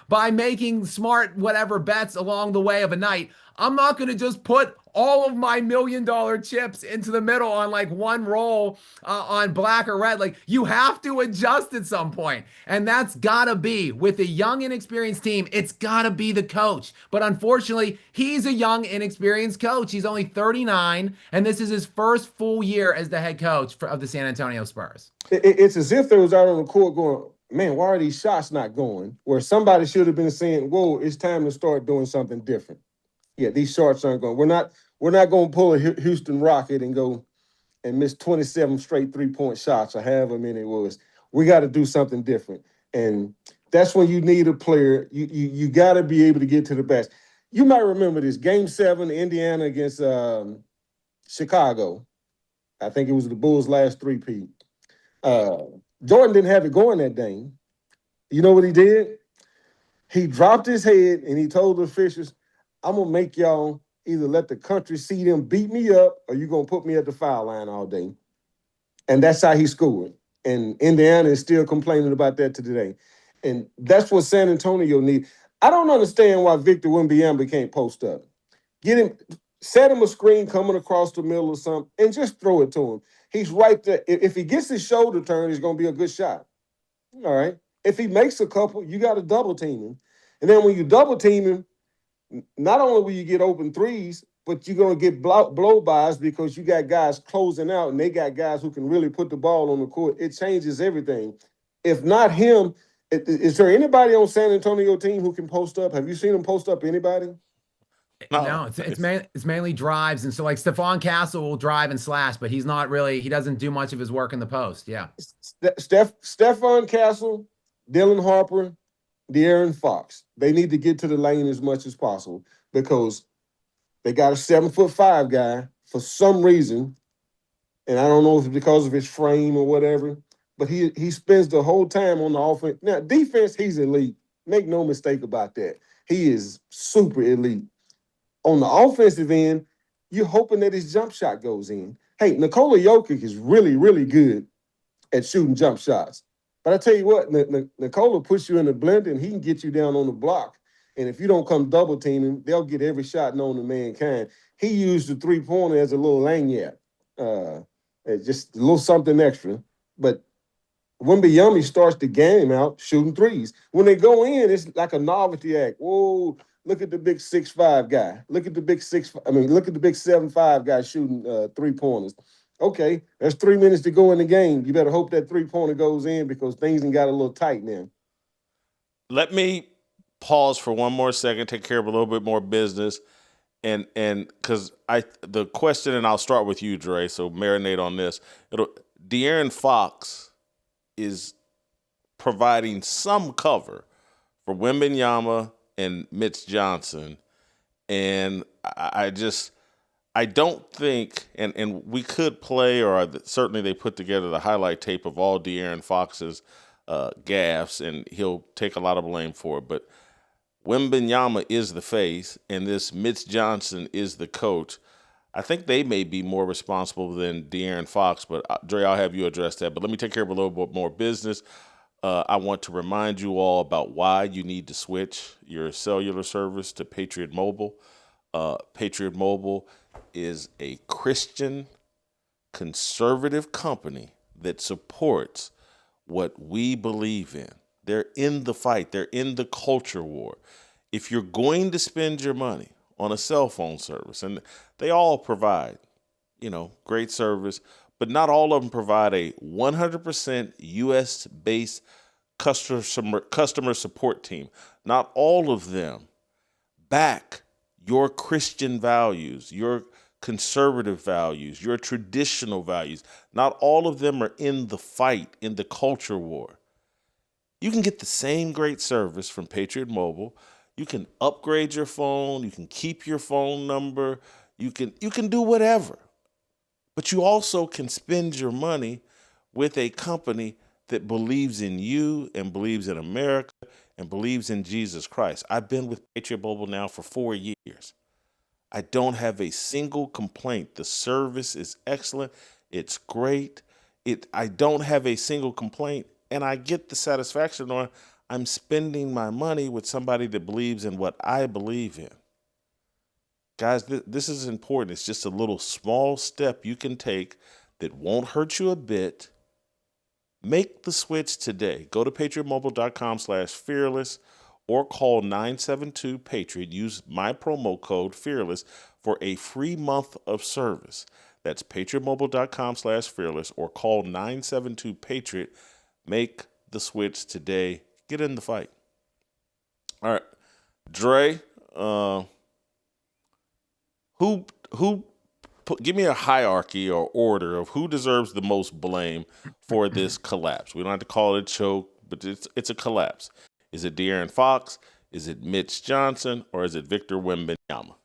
by making smart whatever bets along the way of a night, I'm not going to just put all of my $1 million chips into the middle on like one roll on black or red. Like, you have to adjust at some point. And that's got to be, with a young, inexperienced team, it's got to be the coach. But unfortunately, he's a young, inexperienced coach. He's only 39, and this is his first full year as the head coach of the San Antonio Spurs. It's as if they was out on the court going, man, why are these shots not going? Where somebody should have been saying, whoa, it's time to start doing something different. Yeah, these shots aren't going. We're not going to pull a Houston Rocket and go and miss 27 straight three-point shots or however many it was. We got to do something different. And that's when you need a player. You got to be able to get to the basket. You might remember this, Game 7, Indiana against Chicago. I think it was the Bulls' last three-peat. Jordan didn't have it going that game. You know what he did? He dropped his head and he told the officials, I'm going to make y'all either let the country see them beat me up or you're going to put me at the foul line all day. And that's how he scored. And Indiana is still complaining about that to today. And that's what San Antonio needs. I don't understand why Victor Wembanyama can't post up. Get him, set him a screen coming across the middle or something, and just throw it to him. He's right there. If he gets his shoulder turned, it's going to be a good shot. All right. If he makes a couple, you got to double team him. And then when you double team him, not only will you get open threes, but you're going to get blow-bys because you got guys closing out and they got guys who can really put the ball on the court. It changes everything. If not him, is there anybody on San Antonio team who can post up? Have you seen him post up anybody? No, it's mainly drives. And so like Stephon Castle will drive and slash, but he's not really, he doesn't do much of his work in the post. Yeah. Stephon Castle, Dylan Harper, De'Aaron Fox. They need to get to the lane as much as possible because they got a 7'5" guy for some reason. And I don't know if it's because of his frame or whatever, but he spends the whole time on the offense. Now, defense, he's elite. Make no mistake about that. He is super elite. On the offensive end, you're hoping that his jump shot goes in. Hey, Nikola Jokic is really, really good at shooting jump shots. But I tell you what, Nikola puts you in the blender and he can get you down on the block. And if you don't come double team him, they'll get every shot known to mankind. He used the three-pointer as a little lanyard, just a little something extra. But Wembanyama starts the game out shooting threes. When they go in, it's like a novelty act. Whoa, look at the big 6'5" guy. Look at the big 7'5" guy shooting three-pointers. Okay, there's 3 minutes to go in the game. You better hope that three-pointer goes in because things done got a little tight now. Let me pause for one more second, take care of a little bit more business. And because the question, and I'll start with you, Dre, so marinate on this. De'Aaron Fox is providing some cover for Wembanyama and Mitch Johnson. And I don't think, and we could play, or certainly they put together the highlight tape of all De'Aaron Fox's gaffes, and he'll take a lot of blame for it. But Wembanyama is the face, and this Mitch Johnson is the coach. I think they may be more responsible than De'Aaron Fox, but Dre, I'll have you address that. But let me take care of a little bit more business. I want to remind you all about why you need to switch your cellular service to Patriot Mobile. Patriot Mobile is a Christian conservative company that supports what we believe in. They're in the fight. They're in the culture war. If you're going to spend your money on a cell phone service, and they all provide, great service, but not all of them provide a 100% U.S.-based customer support team. Not all of them back your Christian values, your conservative values, your traditional values. Not all of them are in the fight, in the culture war. You can get the same great service from Patriot Mobile. You can upgrade your phone. You can keep your phone number. You can do whatever. But you also can spend your money with a company that believes in you and believes in America and believes in Jesus Christ. I've been with Patriot Mobile now for 4 years. I don't have a single complaint. The service is excellent. It's great. I don't have a single complaint, and I get the satisfaction on I'm spending my money with somebody that believes in what I believe in. Guys, this is important. It's just a little small step you can take that won't hurt you a bit. Make the switch today. Go to patriotmobile.com/fearless or call 972-PATRIOT. Use my promo code FEARLESS for a free month of service. That's patriotmobile.com/fearless or call 972-PATRIOT. Make the switch today. Get in the fight. All right, Dre, give me a hierarchy or order of who deserves the most blame for this collapse. We don't have to call it a choke, but it's a collapse. Is it De'Aaron Fox? Is it Mitch Johnson? Or is it Victor Wembanyama?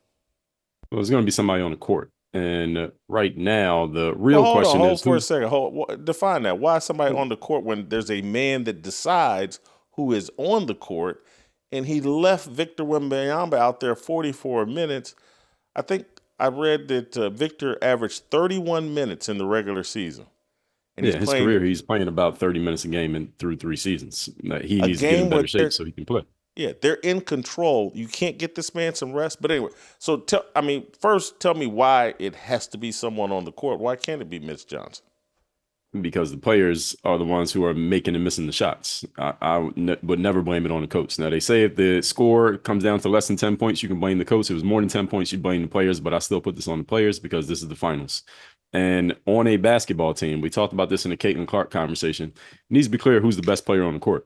Well, it's going to be somebody on the court. And right now, the real question is... Hold for a second. Define that. Why is somebody on the court when there's a man that decides who is on the court, and he left Victor Wembanyama out there 44 minutes? I think I read that Victor averaged 31 minutes in the regular season. And his career, he's playing about 30 minutes a game and through 3 seasons. He needs to get in better shape so he can play. Yeah, they're in control. You can't get this man some rest. But anyway, so first tell me why it has to be someone on the court. Why can't it be Mitch Johnson? Because the players are the ones who are making and missing the shots. I would never blame it on the coach. Now, they say if the score comes down to less than 10 points, you can blame the coach. If it was more than 10 points, you blame the players. But I still put this on the players because this is the finals. And on a basketball team, we talked about this in the Caitlin Clark conversation, it needs to be clear who's the best player on the court.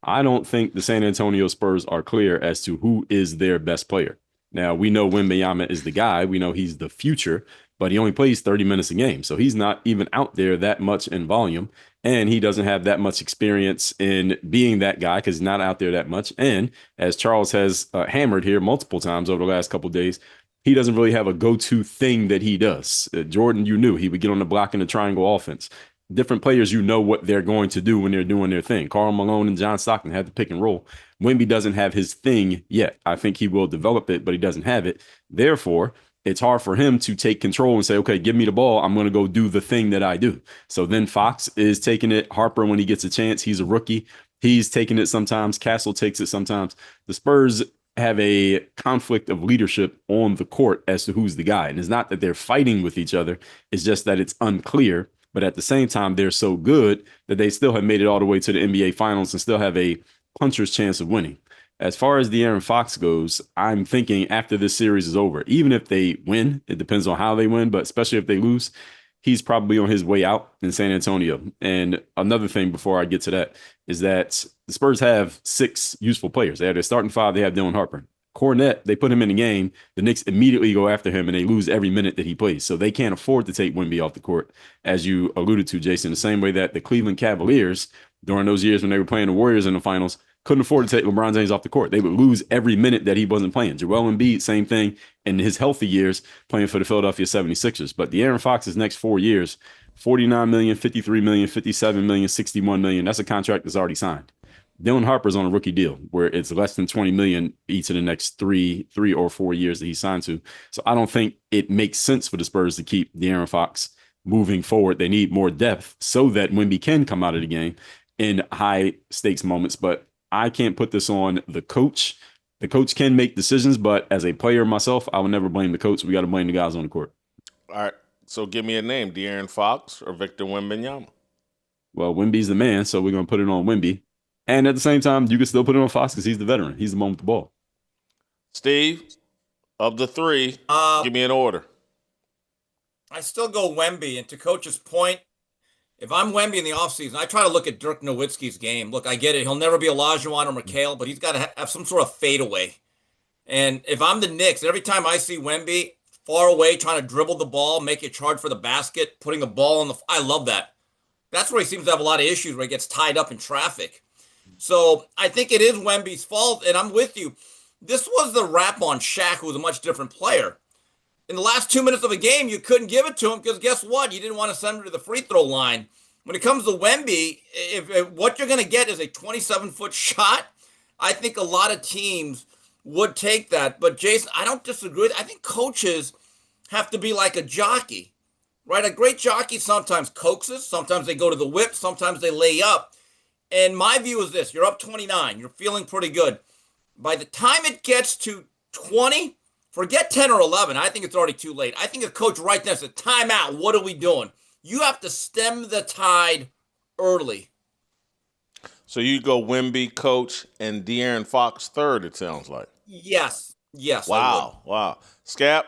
I don't think the San Antonio Spurs are clear as to who is their best player. Now, we know Wembanyama is the guy. We know he's the future, but he only plays 30 minutes a game. So he's not even out there that much in volume. And he doesn't have that much experience in being that guy because he's not out there that much. And as Charles has hammered here multiple times over the last couple of days, he doesn't really have a go-to thing that he does. Jordan, you knew he would get on the block in the triangle offense. Different players, you know what they're going to do when they're doing their thing. Karl Malone and John Stockton had the pick and roll. Wemby doesn't have his thing yet. I think he will develop it, but he doesn't have it. Therefore, it's hard for him to take control and say, okay, give me the ball. I'm going to go do the thing that I do. So then Fox is taking it. Harper, when he gets a chance, he's a rookie. He's taking it sometimes. Castle takes it sometimes. The Spurs have a conflict of leadership on the court as to who's the guy. And it's not that they're fighting with each other. It's just that it's unclear. But at the same time, they're so good that they still have made it all the way to the NBA Finals and still have a puncher's chance of winning. As far as De'Aaron Fox goes, I'm thinking after this series is over, even if they win, it depends on how they win, but especially if they lose, he's probably on his way out in San Antonio. And another thing before I get to that is that the Spurs have 6 useful players. They have their starting 5. They have Dylan Harper. Cornette, they put him in the game. The Knicks immediately go after him, and they lose every minute that he plays. So they can't afford to take Wemby off the court, as you alluded to, Jason, the same way that the Cleveland Cavaliers, during those years when they were playing the Warriors in the finals, couldn't afford to take LeBron James off the court. They would lose every minute that he wasn't playing. Joel Embiid, same thing in his healthy years playing for the Philadelphia 76ers. But De'Aaron Fox's next 4 years, $49 million, $53 million, $57 million, $61 million. That's a contract that's already signed. Dylan Harper's on a rookie deal where it's less than $20 million each of the next three or 4 years that he signed to. So I don't think it makes sense for the Spurs to keep De'Aaron Fox moving forward. They need more depth so that Wemby can come out of the game in high stakes moments. But I can't put this on the coach. The coach can make decisions, but as a player myself, I would never blame the coach. We got to blame the guys on the court. All right. So give me a name, De'Aaron Fox or Victor Wembanyama? Well, Wemby's the man, so we're going to put it on Wemby. And at the same time, you can still put it on Fox because he's the veteran. He's the one with the ball. Steve, of the 3, give me an order. I still go Wemby. And to Coach's point, if I'm Wemby in the offseason, I try to look at Dirk Nowitzki's game. Look, I get it. He'll never be Olajuwon or McHale, but he's got to have some sort of fadeaway. And if I'm the Knicks, every time I see Wemby far away trying to dribble the ball, make it charge for the basket, putting the ball on I love that. That's where he seems to have a lot of issues, where he gets tied up in traffic. So I think it is Wemby's fault, and I'm with you. This was the rap on Shaq, who was a much different player. In the last 2 minutes of a game, you couldn't give it to him because guess what? You didn't want to send him to the free throw line. When it comes to Wemby, if what you're going to get is a 27-foot shot, I think a lot of teams would take that. But, Jason, I don't disagree. I think coaches have to be like a jockey, right? A great jockey sometimes coaxes. Sometimes they go to the whip. Sometimes they lay up. And my view is this. You're up 29. You're feeling pretty good. By the time it gets to 20, forget 10 or 11. I think it's already too late. I think a coach right there said, timeout. What are we doing? You have to stem the tide early. So you go Wemby, Coach, and De'Aaron Fox third, it sounds like. Yes. Wow. Skap?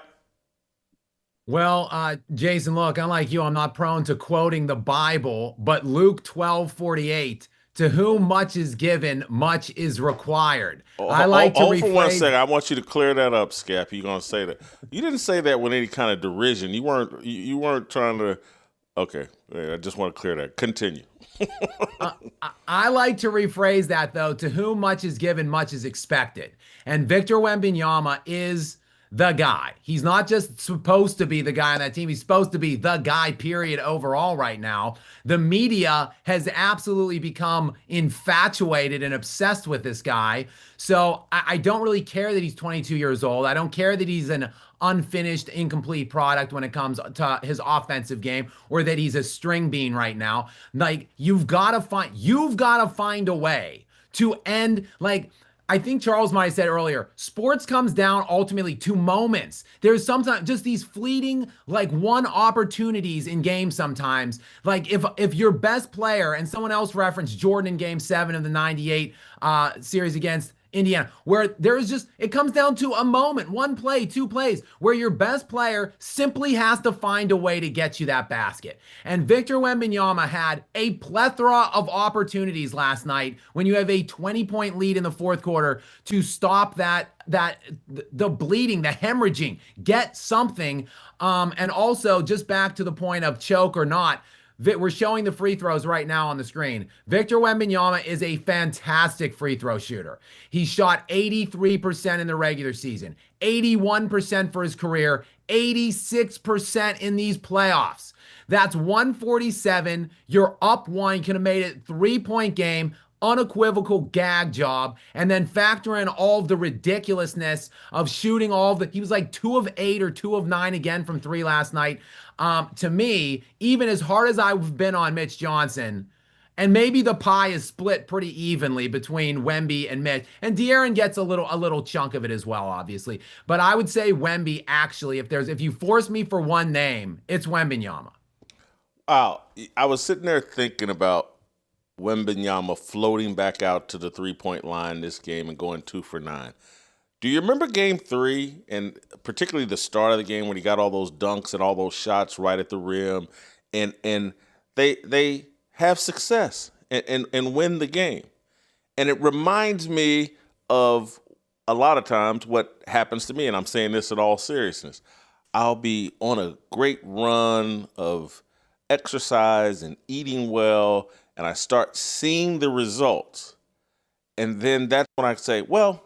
Well, Jason, look, unlike you, I'm not prone to quoting the Bible, but Luke 12:48, to whom much is given, much is required. I like to rephrase. For 1 second, I want you to clear that up, Skap. You're gonna say that. You didn't say that with any kind of derision. You weren't trying to. Okay, I just want to clear that. Continue. I like to rephrase that, though. To whom much is given, much is expected. And Victor Wembanyama is the guy. He's not just supposed to be the guy on that team. He's supposed to be the guy, period, overall right now. The media has absolutely become infatuated and obsessed with this guy. So I don't really care that he's 22 years old. I don't care that he's an unfinished, incomplete product when it comes to his offensive game, or that he's a string bean right now. Like, you've got to find a way to end, like, I think Charles might have said earlier, sports comes down ultimately to moments. There's sometimes just these fleeting, like, one opportunities in games sometimes. Like, if your best player, and someone else referenced Jordan in Game 7 of the 98 series against Indiana, where it comes down to a moment, one play, two plays, where your best player simply has to find a way to get you that basket. And Victor Wembanyama had a plethora of opportunities last night when you have a 20-point lead in the fourth quarter to stop the bleeding, the hemorrhaging, get something. And also, just back to the point of choke or not, we're showing the free throws right now on the screen. Victor Wembanyama is a fantastic free throw shooter. He shot 83% in the regular season, 81% for his career, 86% in these playoffs. That's 147. You're up one. You could have made it 3-point game. unequivocal gag job, and then factor in all of the ridiculousness of shooting he was like 2 of 8 or 2 of 9 again from 3 last night. To me, even as hard as I've been on Mitch Johnson, and maybe the pie is split pretty evenly between Wemby and Mitch. And De'Aaron gets a little chunk of it as well, obviously. But I would say Wemby actually, if you force me for one name, it's Wembanyama. Wow. I was sitting there thinking about Wembanyama floating back out to the 3-point line this game and going 2 for 9. Do you remember game 3, and particularly the start of the game when he got all those dunks and all those shots right at the rim, and they have success and win the game? And it reminds me of a lot of times what happens to me, and I'm saying this in all seriousness. I'll be on a great run of exercise and eating well, and I start seeing the results. And then that's when I say, well,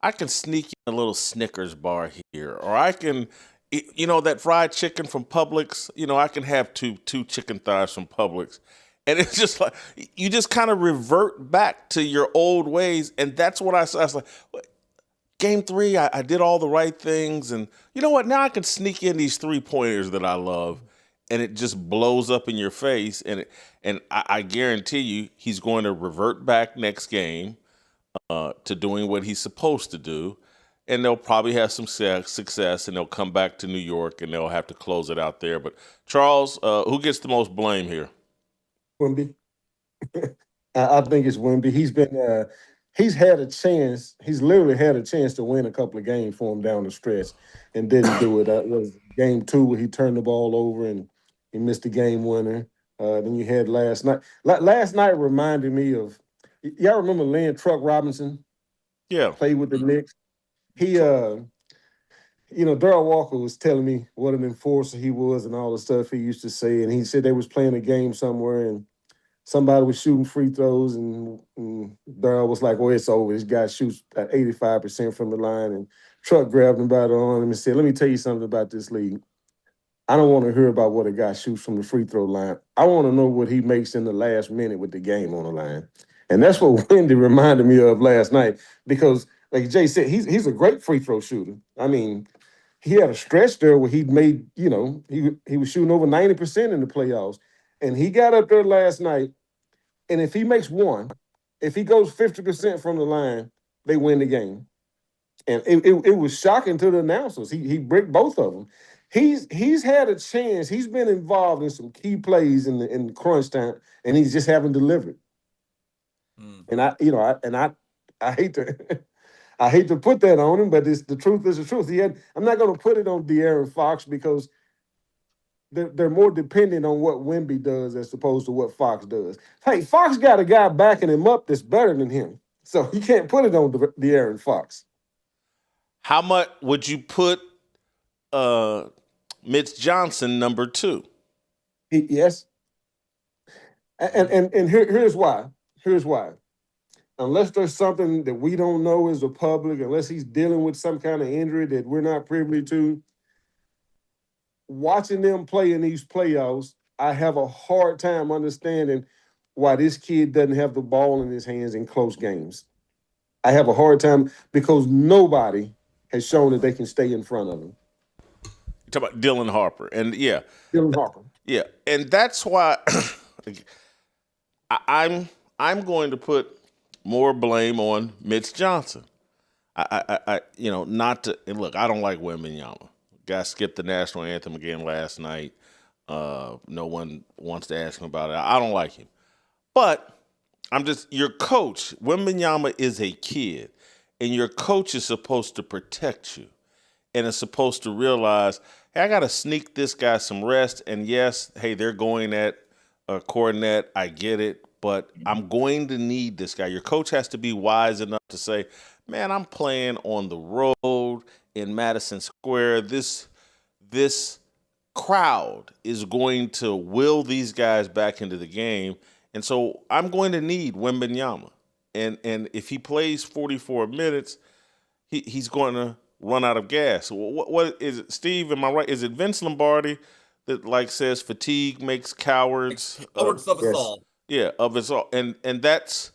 I can sneak in a little Snickers bar here, or I can, that fried chicken from Publix, I can have two chicken thighs from Publix. And it's just like, you just kind of revert back to your old ways. And that's what I was like, game 3, I did all the right things. And you know what? Now I can sneak in these 3-pointers that I love. And it just blows up in your face. And I guarantee you he's going to revert back next game to doing what he's supposed to do. And they'll probably have some success, and they'll come back to New York, and they'll have to close it out there. But, Charles, who gets the most blame here? Wemby. I think it's Wemby. He's had a chance. He's literally had a chance to win a couple of games for him down the stretch and didn't do it. That was game 2 where he turned the ball over and he missed the game winner. Then you had last night. Last night reminded me of, y'all remember Lynn Truck Robinson? Yeah. Played with the Knicks. He, Darryl Walker was telling me what an enforcer he was and all the stuff he used to say. And he said they was playing a game somewhere and somebody was shooting free throws and Darryl was like, well, it's over. This guy shoots at 85% from the line. And Truck grabbed him by the arm and said, let me tell you something about this league. I don't want to hear about what a guy shoots from the free throw line. I want to know what he makes in the last minute with the game on the line. And that's what Wendy reminded me of last night because, like Jay said, he's a great free throw shooter. I mean, he had a stretch there where he'd made, he was shooting over 90% in the playoffs. And he got up there last night, and if he makes one, if he goes 50% from the line, they win the game. And it was shocking to the announcers. He bricked both of them. He's had a chance. He's been involved in some key plays in the crunch time, and he's just haven't delivered. And I hate to I hate to put that on him, but the truth is the truth. I'm not going to put it on De'Aaron Fox because they're more dependent on what Wemby does as opposed to what Fox does. Hey, Fox got a guy backing him up that's better than him, so you can't put it on De'Aaron Fox. How much would you put Mitch Johnson number 2? Yes. And here's why. Here's why. Unless there's something that we don't know as a public, unless he's dealing with some kind of injury that we're not privy to, watching them play in these playoffs, I have a hard time understanding why this kid doesn't have the ball in his hands in close games. I have a hard time because nobody has shown that they can stay in front of him. You talk about Dylan Harper, and yeah. Dylan Harper. Yeah, and that's why I'm going to put more blame on Mitch Johnson. Not to look. I don't like Wembanyama. Guy skipped the national anthem again last night. No one wants to ask him about it. I don't like him, but your coach. Wembanyama is a kid, and your coach is supposed to protect you, and is supposed to realize, hey, I got to sneak this guy some rest. And yes, hey, they're going at Cornet. I get it. But I'm going to need this guy. Your coach has to be wise enough to say, man, I'm playing on the road in Madison Square. This crowd is going to will these guys back into the game. And so I'm going to need Wembanyama. And if he plays 44 minutes, he's going to run out of gas. What is it, Steve, am I right? Is it Vince Lombardi that says fatigue makes cowards? Cowards of us all. Yeah, of us all, and that's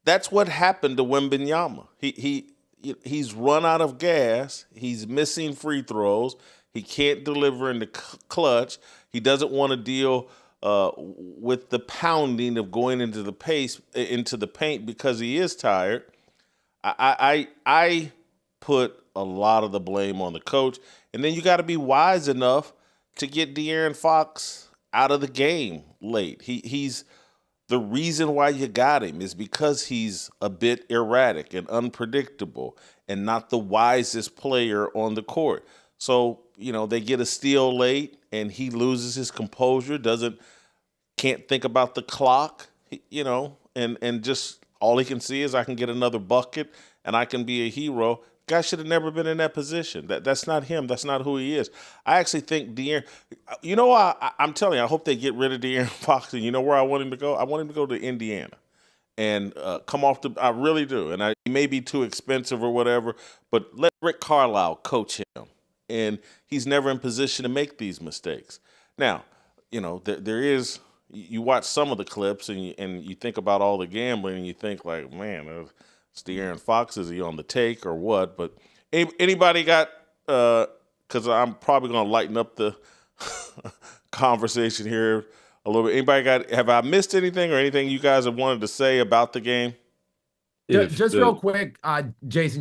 That's what happened to Wembanyama. He's run out of gas. He's missing free throws. He can't deliver in the clutch. He doesn't want to deal with the pounding of going into the paint because he is tired. I put a lot of the blame on the coach, and then you got to be wise enough to get De'Aaron Fox out of the game late. He's the reason why you got him is because he's a bit erratic and unpredictable and not the wisest player on the court. So, they get a steal late and he loses his composure, can't think about the clock, and just all he can see is I can get another bucket and I can be a hero. Guy should have never been in that position. That's not him. That's not who he is. I actually think De'Aaron, I'm telling you, I hope they get rid of De'Aaron Fox. And you know where I want him to go? I want him to go to Indiana and come off I really do. And he may be too expensive or whatever, but let Rick Carlisle coach him. And he's never in position to make these mistakes. Now, there is, you watch some of the clips and you think about all the gambling and you think like, man, it's De'Aaron Fox. Is he on the take or what? But anybody got, because I'm probably going to lighten up the conversation here a little bit. Have I missed anything or anything you guys have wanted to say about the game? Just real quick, Jason,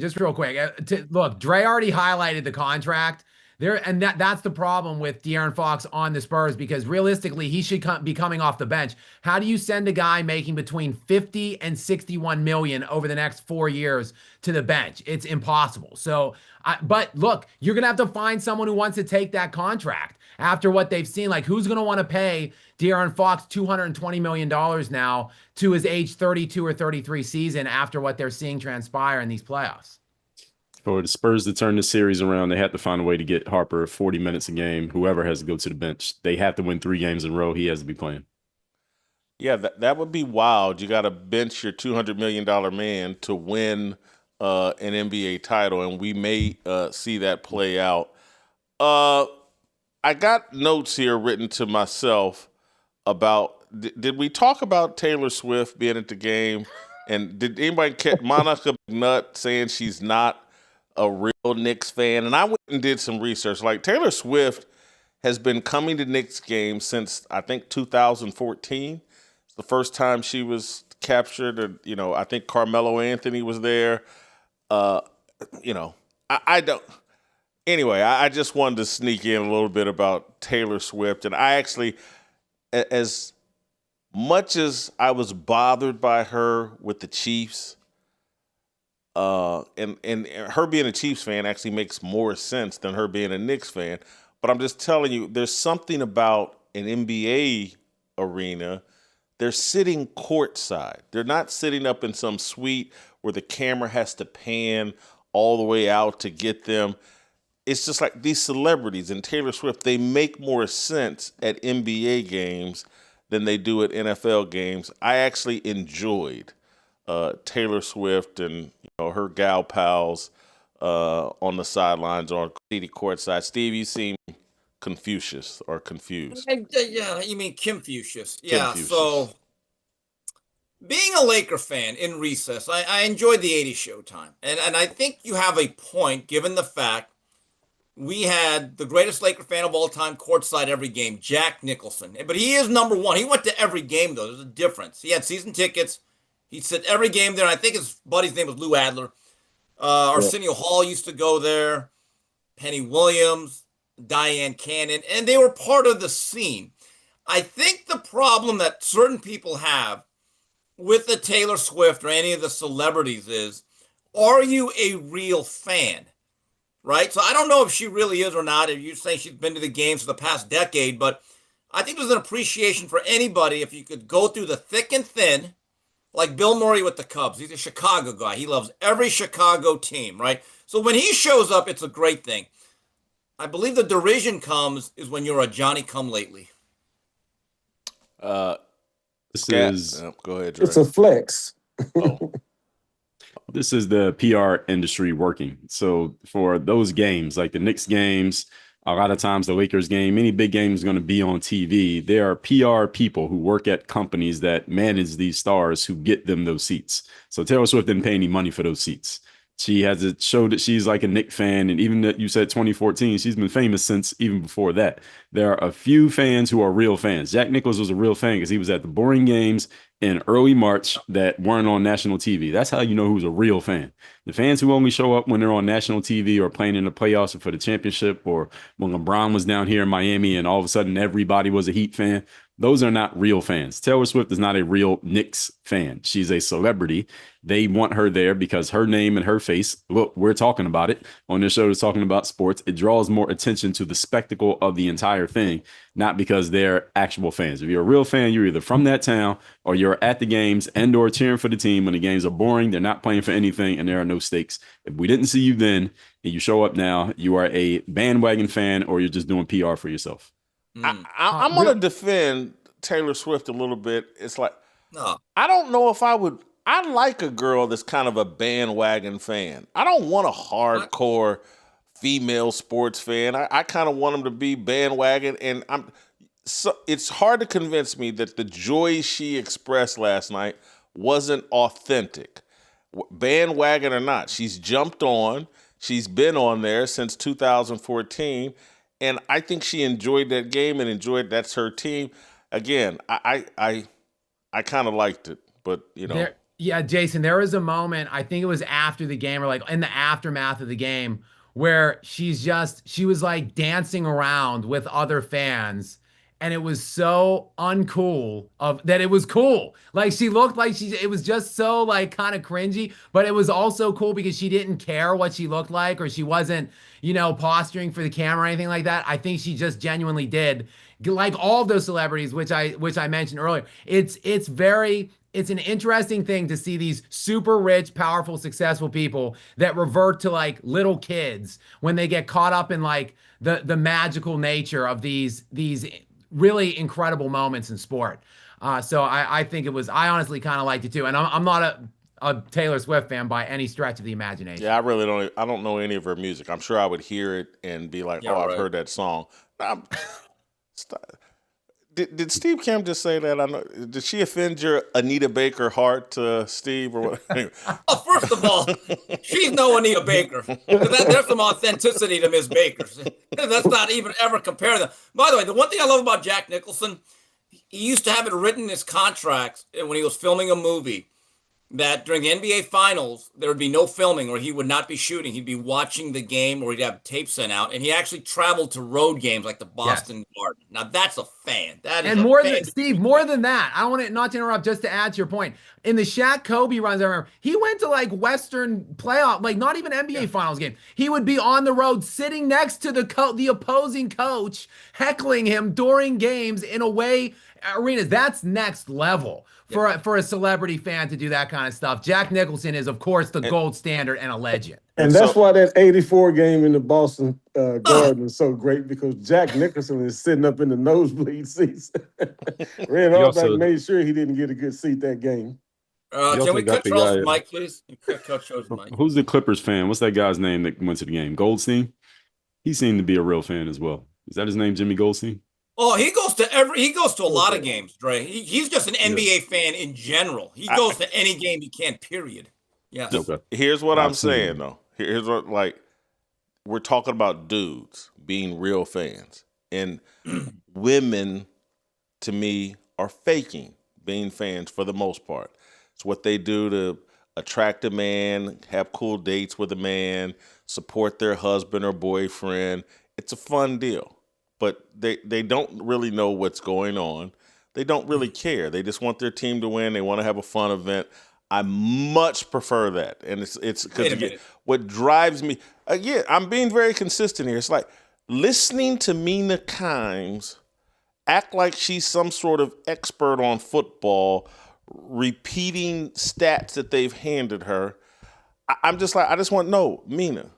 look, Dre already highlighted the contract there. And that's the problem with De'Aaron Fox on the Spurs, because realistically, he should be coming off the bench. How do you send a guy making between 50 and 61 million over the next 4 years to the bench? It's impossible. So, but look, you're going to have to find someone who wants to take that contract after what they've seen. Like, who's going to want to pay De'Aaron Fox $220 million now to his age 32 or 33 season after what they're seeing transpire in these playoffs? For the Spurs to turn the series around, they have to find a way to get Harper 40 minutes a game. Whoever has to go to the bench, they have to win 3 games in a row. He has to be playing. Yeah, that would be wild. You got to bench your $200 million man to win an NBA title, and we may see that play out. I got notes here written to myself about, did we talk about Taylor Swift being at the game? And did anybody catch Monica McNutt saying she's not a real Knicks fan? And I went and did some research. Like, Taylor Swift has been coming to Knicks games since, I think, 2014. It's the first time she was captured. I think Carmelo Anthony was there. I don't. Anyway, I just wanted to sneak in a little bit about Taylor Swift. And I actually, as much as I was bothered by her with the Chiefs, and her being a Chiefs fan actually makes more sense than her being a Knicks fan. But I'm just telling you, there's something about an NBA arena. They're sitting courtside. They're not sitting up in some suite where the camera has to pan all the way out to get them. It's just like these celebrities and Taylor Swift, they make more sense at NBA games than they do at NFL games. I actually enjoyed Taylor Swift and her gal pals on the sidelines or seated courtside. Steve, you seem Confucius or confused. Yeah, you mean Confucius. Yeah, so being a Laker fan in recess, I enjoyed the 80s Showtime. And I think you have a point, given the fact we had the greatest Laker fan of all time courtside every game, Jack Nicholson. But he is number one. He went to every game, though. There's a difference. He had season tickets. He'd sit every game there. I think his buddy's name was Lou Adler. Arsenio Hall used to go there. Penny Williams, Diane Cannon. And they were part of the scene. I think the problem that certain people have with the Taylor Swift or any of the celebrities is, are you a real fan? Right? So I don't know if she really is or not. If you say she's been to the games for the past decade, but I think there's an appreciation for anybody if you could go through the thick and thin, like Bill Murray with the Cubs. He's a Chicago guy. He loves every Chicago team, right? So when he shows up, it's a great thing. I believe the derision comes is when you're a Johnny-come-lately. Go ahead, Dre. It's a flex. Oh. This is the PR industry working. So for those games, like the Knicks games, a lot of times the Lakers game, any big game is going to be on TV. There are PR people who work at companies that manage these stars who get them those seats. So Taylor Swift didn't pay any money for those seats. She has to show that she's like a Knicks fan. And even that you said 2014, she's been famous since even before that. There are a few fans who are real fans. Jack Nicklaus was a real fan because he was at the boring games in early March that weren't on national TV. That's how you know who's a real fan. The fans who only show up when they're on national TV or playing in the playoffs or for the championship, or when LeBron was down here in Miami and all of a sudden everybody was a Heat fan, those are not real fans. Taylor Swift is not a real Knicks fan. She's a celebrity. They want her there because her name and her face, look, we're talking about it on this show that's talking about sports. It draws more attention to the spectacle of the entire thing, not because they're actual fans. If you're a real fan, you're either from that town or you're at the games and or cheering for the team when the games are boring, they're not playing for anything, and there are no stakes. If we didn't see you then and you show up now, you are a bandwagon fan or you're just doing PR for yourself. I'm going to defend Taylor Swift a little bit. It's like, I don't know if I would. I like a girl that's kind of a bandwagon fan. I don't want a hardcore female sports fan. I kind of want them to be bandwagon. And it's hard to convince me that the joy she expressed last night wasn't authentic. Bandwagon or not, she's jumped on. She's been on there since 2014. And I think she enjoyed that game and enjoyed that's her team. Again, I kind of liked it, but you know. Yeah, Jason, there was a moment, I think it was after the game or like in the aftermath of the game, where she was like dancing around with other fans. And it was so uncool that it was cool. Like she looked like it was just so like kind of cringy, but it was also cool because she didn't care what she looked like or she wasn't, posturing for the camera or anything like that. I think she just genuinely did. Like all of those celebrities, which I mentioned earlier. It's an interesting thing to see these super rich, powerful, successful people that revert to like little kids when they get caught up in like the magical nature of these really incredible moments in sport. So I think I honestly kind of liked it too. And I'm not a Taylor Swift fan by any stretch of the imagination. Yeah, I don't know any of her music. I'm sure I would hear it and be like, I've heard that song. Did Steve Kim just say that? I know. Did she offend your Anita Baker heart, Steve? Or what? Oh, first of all, she's no Anita Baker. There's some authenticity to Miss Baker. That's not even ever compare them. By the way, the one thing I love about Jack Nicholson, he used to have it written in his contracts when he was filming a movie that during the NBA Finals, there would be no filming or he would not be shooting. He'd be watching the game or he'd have tapes sent out. And he actually traveled to road games like the Boston Garden. Now, that's a fan. That is more than that, I want to not to interrupt, just to add to your point. In the Shaq Kobe runs, I remember, he went to like Western playoff, like not even NBA Finals game. He would be on the road sitting next to the opposing coach, heckling him during games in away arenas. That's next level. For a celebrity fan to do that kind of stuff. Jack Nicholson is, of course, the gold standard and a legend. And that's why that 84 game in the Boston Garden is so great, because Jack Nicholson is sitting up in the nosebleed seats. Ran off and made sure he didn't get a good seat that game. Can we cut Charles' mic, please? Cut Charles' mic. Who's the Clippers fan? What's that guy's name that went to the game? Goldstein? He seemed to be a real fan as well. Is that his name, Jimmy Goldstein? Oh, he goes to a lot of games, Dre. He's just an NBA fan in general. He goes to any game he can, period. Yeah. Okay. Here's what I'm saying, though. Here's what, we're talking about dudes being real fans. And women, to me, are faking being fans for the most part. It's what they do to attract a man, have cool dates with a man, support their husband or boyfriend. It's a fun deal. But they don't really know what's going on. They don't really care. They just want their team to win. They want to have a fun event. I much prefer that. And it's because what drives me, again, I'm being very consistent here. It's like listening to Mina Kimes act like she's some sort of expert on football, repeating stats that they've handed her. I'm just like, I just want, no, Mina.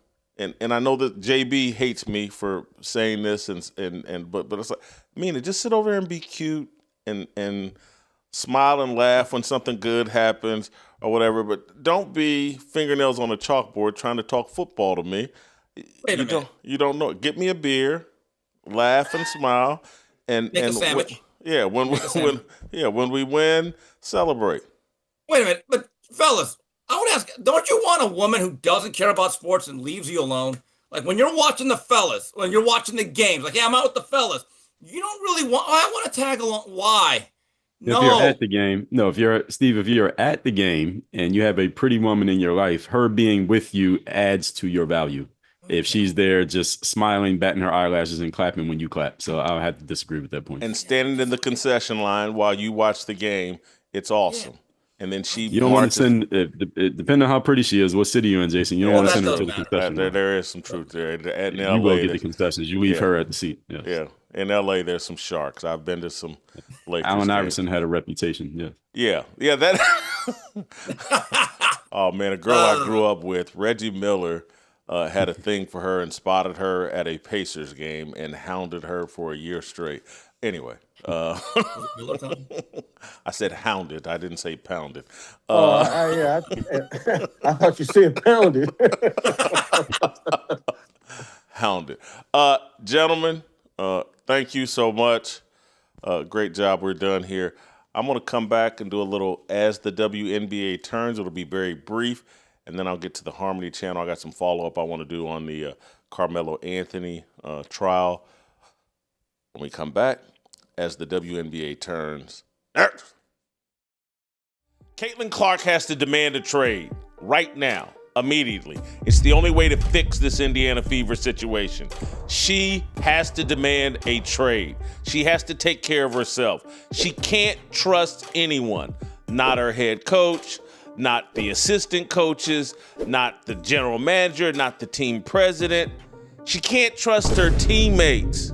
And I know that JB hates me for saying this, but it's like, Mina, just sit over here and be cute and smile and laugh when something good happens or whatever. But don't be fingernails on a chalkboard trying to talk football to me. Wait a minute. You don't know. Get me a beer. laugh and smile, and Make a sandwich. When we win, celebrate. Wait a minute, but fellas, I want to ask, don't you want a woman who doesn't care about sports and leaves you alone? Like when you're watching the fellas, when you're watching the games, like, yeah, I'm out with the fellas. You don't really want, I want to tag along. Why? If you're at the game, if you're at the game and you have a pretty woman in your life, her being with you adds to your value. If she's there just smiling, batting her eyelashes and clapping when you clap. So I'll have to disagree with that point. And standing in the concession line while you watch the game, it's awesome. Yeah. And then you don't want to send, depending on how pretty she is, what city you're in, Jason, you don't want to send her to the concession. There is some truth there. In you LA, will get the concessions. You leave her at the seat. Yes. Yeah. In LA, there's some sharks. I've been to some Lakers Allen games. Iverson had a reputation. Yeah. That. Oh, man, a girl I grew up with, Reggie Miller, had a thing for her and spotted her at a Pacers game and hounded her for a year straight. Anyway. I said hounded. I didn't say pounded. I thought you said pounded. Hounded. Gentlemen, thank you so much. Great job. We're done here. I'm going to come back and do a little As the WNBA Turns. It'll be very brief, and then I'll get to the Harmony channel. I got some follow-up I want to do on the Carmelo Anthony trial. When we come back, As the WNBA Turns. Caitlin Clark has to demand a trade right now, immediately. It's the only way to fix this Indiana Fever situation. She has to demand a trade. She has to take care of herself. She can't trust anyone, not her head coach, not the assistant coaches, not the general manager, not the team president. She can't trust her teammates.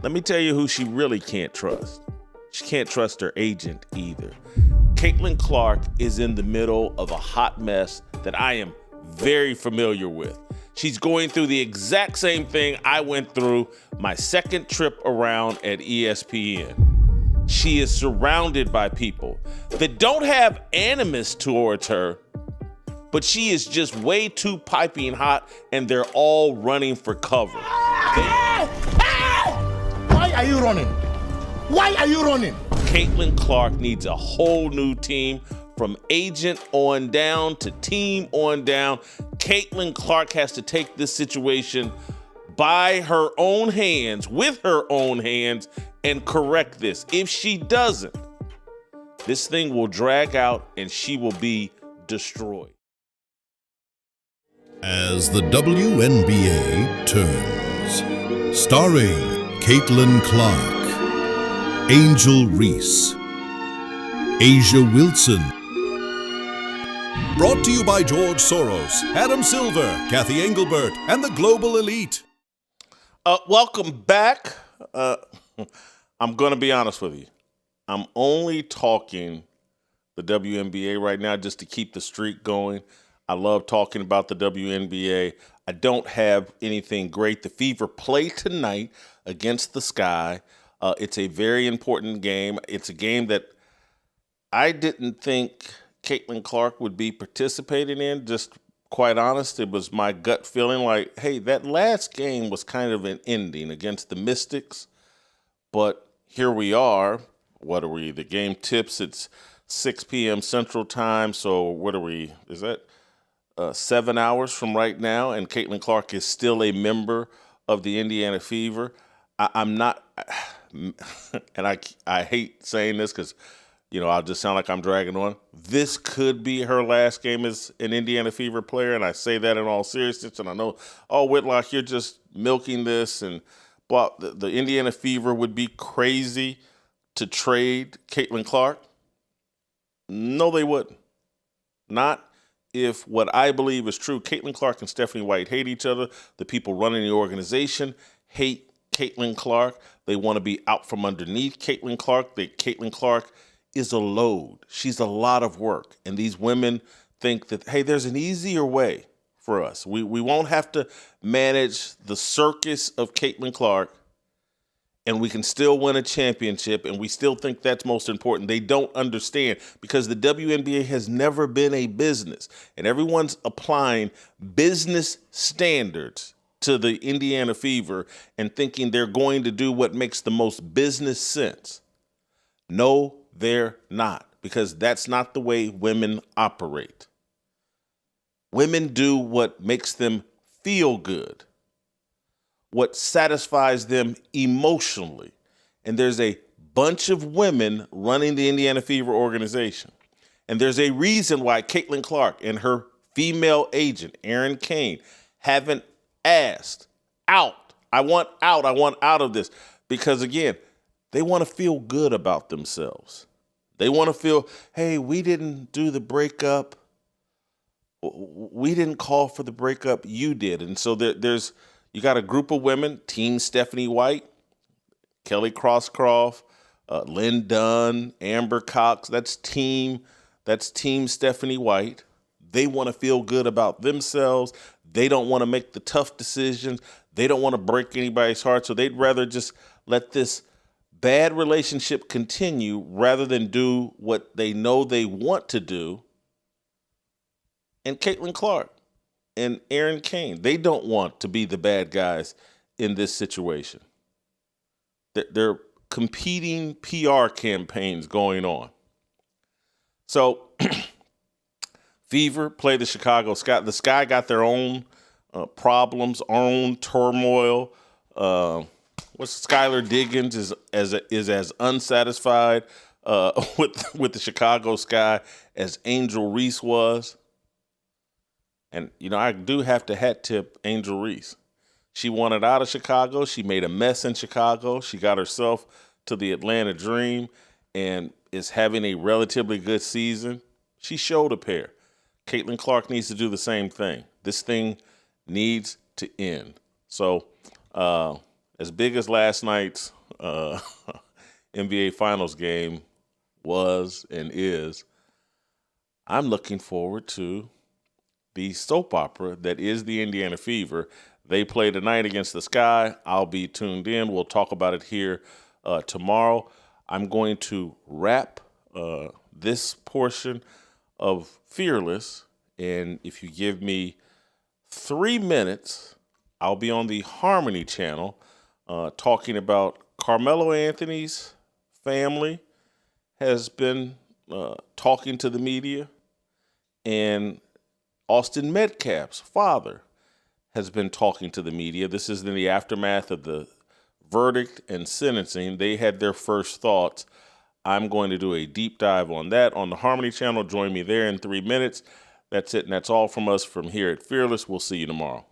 Let me tell you who she really can't trust. She can't trust her agent either. Caitlin Clark is in the middle of a hot mess that I am very familiar with. She's going through the exact same thing I went through my second trip around at ESPN. She is surrounded by people that don't have animus towards her, but she is just way too piping hot and they're all running for cover. Why are you running? Why are you running? Caitlin Clark needs a whole new team, from agent on down to team on down. Caitlin Clark has to take this situation by her own hands, with her own hands, and correct this. If she doesn't, this thing will drag out and she will be destroyed. As the WNBA Turns, starring Caitlin Clark, Angel Reese, Asia Wilson. Brought to you by George Soros, Adam Silver, Kathy Engelbert, and the Global Elite. Welcome back. I'm going to be honest with you. I'm only talking the WNBA right now just to keep the streak going. I love talking about the WNBA. I don't have anything great. The Fever play tonight against the Sky. It's a very important game. It's a game that I didn't think Caitlin Clark would be participating in. Just quite honest, it was my gut feeling like, hey, that last game was kind of an ending against the Mystics. But here we are. What are we? The game tips. It's 6 p.m. Central Time. So what are we? Is that 7 hours from right now? And Caitlin Clark is still a member of the Indiana Fever. I'm not, and I hate saying this because, I'll just sound like I'm dragging on. This could be her last game as an Indiana Fever player, and I say that in all seriousness. And I know, Whitlock, you're just milking this, and blah. The Indiana Fever would be crazy to trade Caitlin Clark. No, they wouldn't. Not if what I believe is true. Caitlin Clark and Stephanie White hate each other. The people running the organization hate Caitlin Clark. They want to be out from underneath Caitlin Clark. Caitlin Clark is a load. She's a lot of work. And these women think that, hey, there's an easier way for us. We won't have to manage the circus of Caitlin Clark, and we can still win a championship, and we still think that's most important. They don't understand, because the WNBA has never been a business, and everyone's applying business standards to the Indiana Fever and thinking they're going to do what makes the most business sense. No, they're not, because that's not the way women operate. Women do what makes them feel good, what satisfies them emotionally. And there's a bunch of women running the Indiana Fever organization. And there's a reason why Caitlin Clark and her female agent, Erin Kane, haven't asked out. I want out of this. Because again, they want to feel good about themselves. They want to feel, hey, we didn't do the breakup. We didn't call for the breakup. You did. And so you got a group of women, Team Stephanie White, Kelly Crosscroft, Lynn Dunn, Amber Cox. That's Team Stephanie White. They want to feel good about themselves. They don't want to make the tough decisions. They don't want to break anybody's heart. So they'd rather just let this bad relationship continue rather than do what they know they want to do. And Caitlin Clark and Erin Kane, they don't want to be the bad guys in this situation. They're competing PR campaigns going on. So Fever play the Chicago Sky. The Sky got their own problems, own turmoil. Skylar Diggins is as unsatisfied with the Chicago Sky as Angel Reese was. And, I do have to hat tip Angel Reese. She wanted out of Chicago. She made a mess in Chicago. She got herself to the Atlanta Dream and is having a relatively good season. She showed a pair. Caitlin Clark needs to do the same thing. This thing needs to end. So as big as last night's NBA Finals game was and is, I'm looking forward to the soap opera that is the Indiana Fever. They play tonight against the Sky. I'll be tuned in. We'll talk about it here tomorrow. I'm going to wrap this portion of Fearless, and if you give me 3 minutes, I'll be on the Harmony channel talking about Carmelo Anthony's family has been talking to the media, and Austin Metcalf's father has been talking to the media. This is in the aftermath of the verdict and sentencing. They had their first thoughts. I'm going to do a deep dive on that on the Harmony channel. Join me there in 3 minutes. That's it, and that's all from us from here at Fearless. We'll see you tomorrow.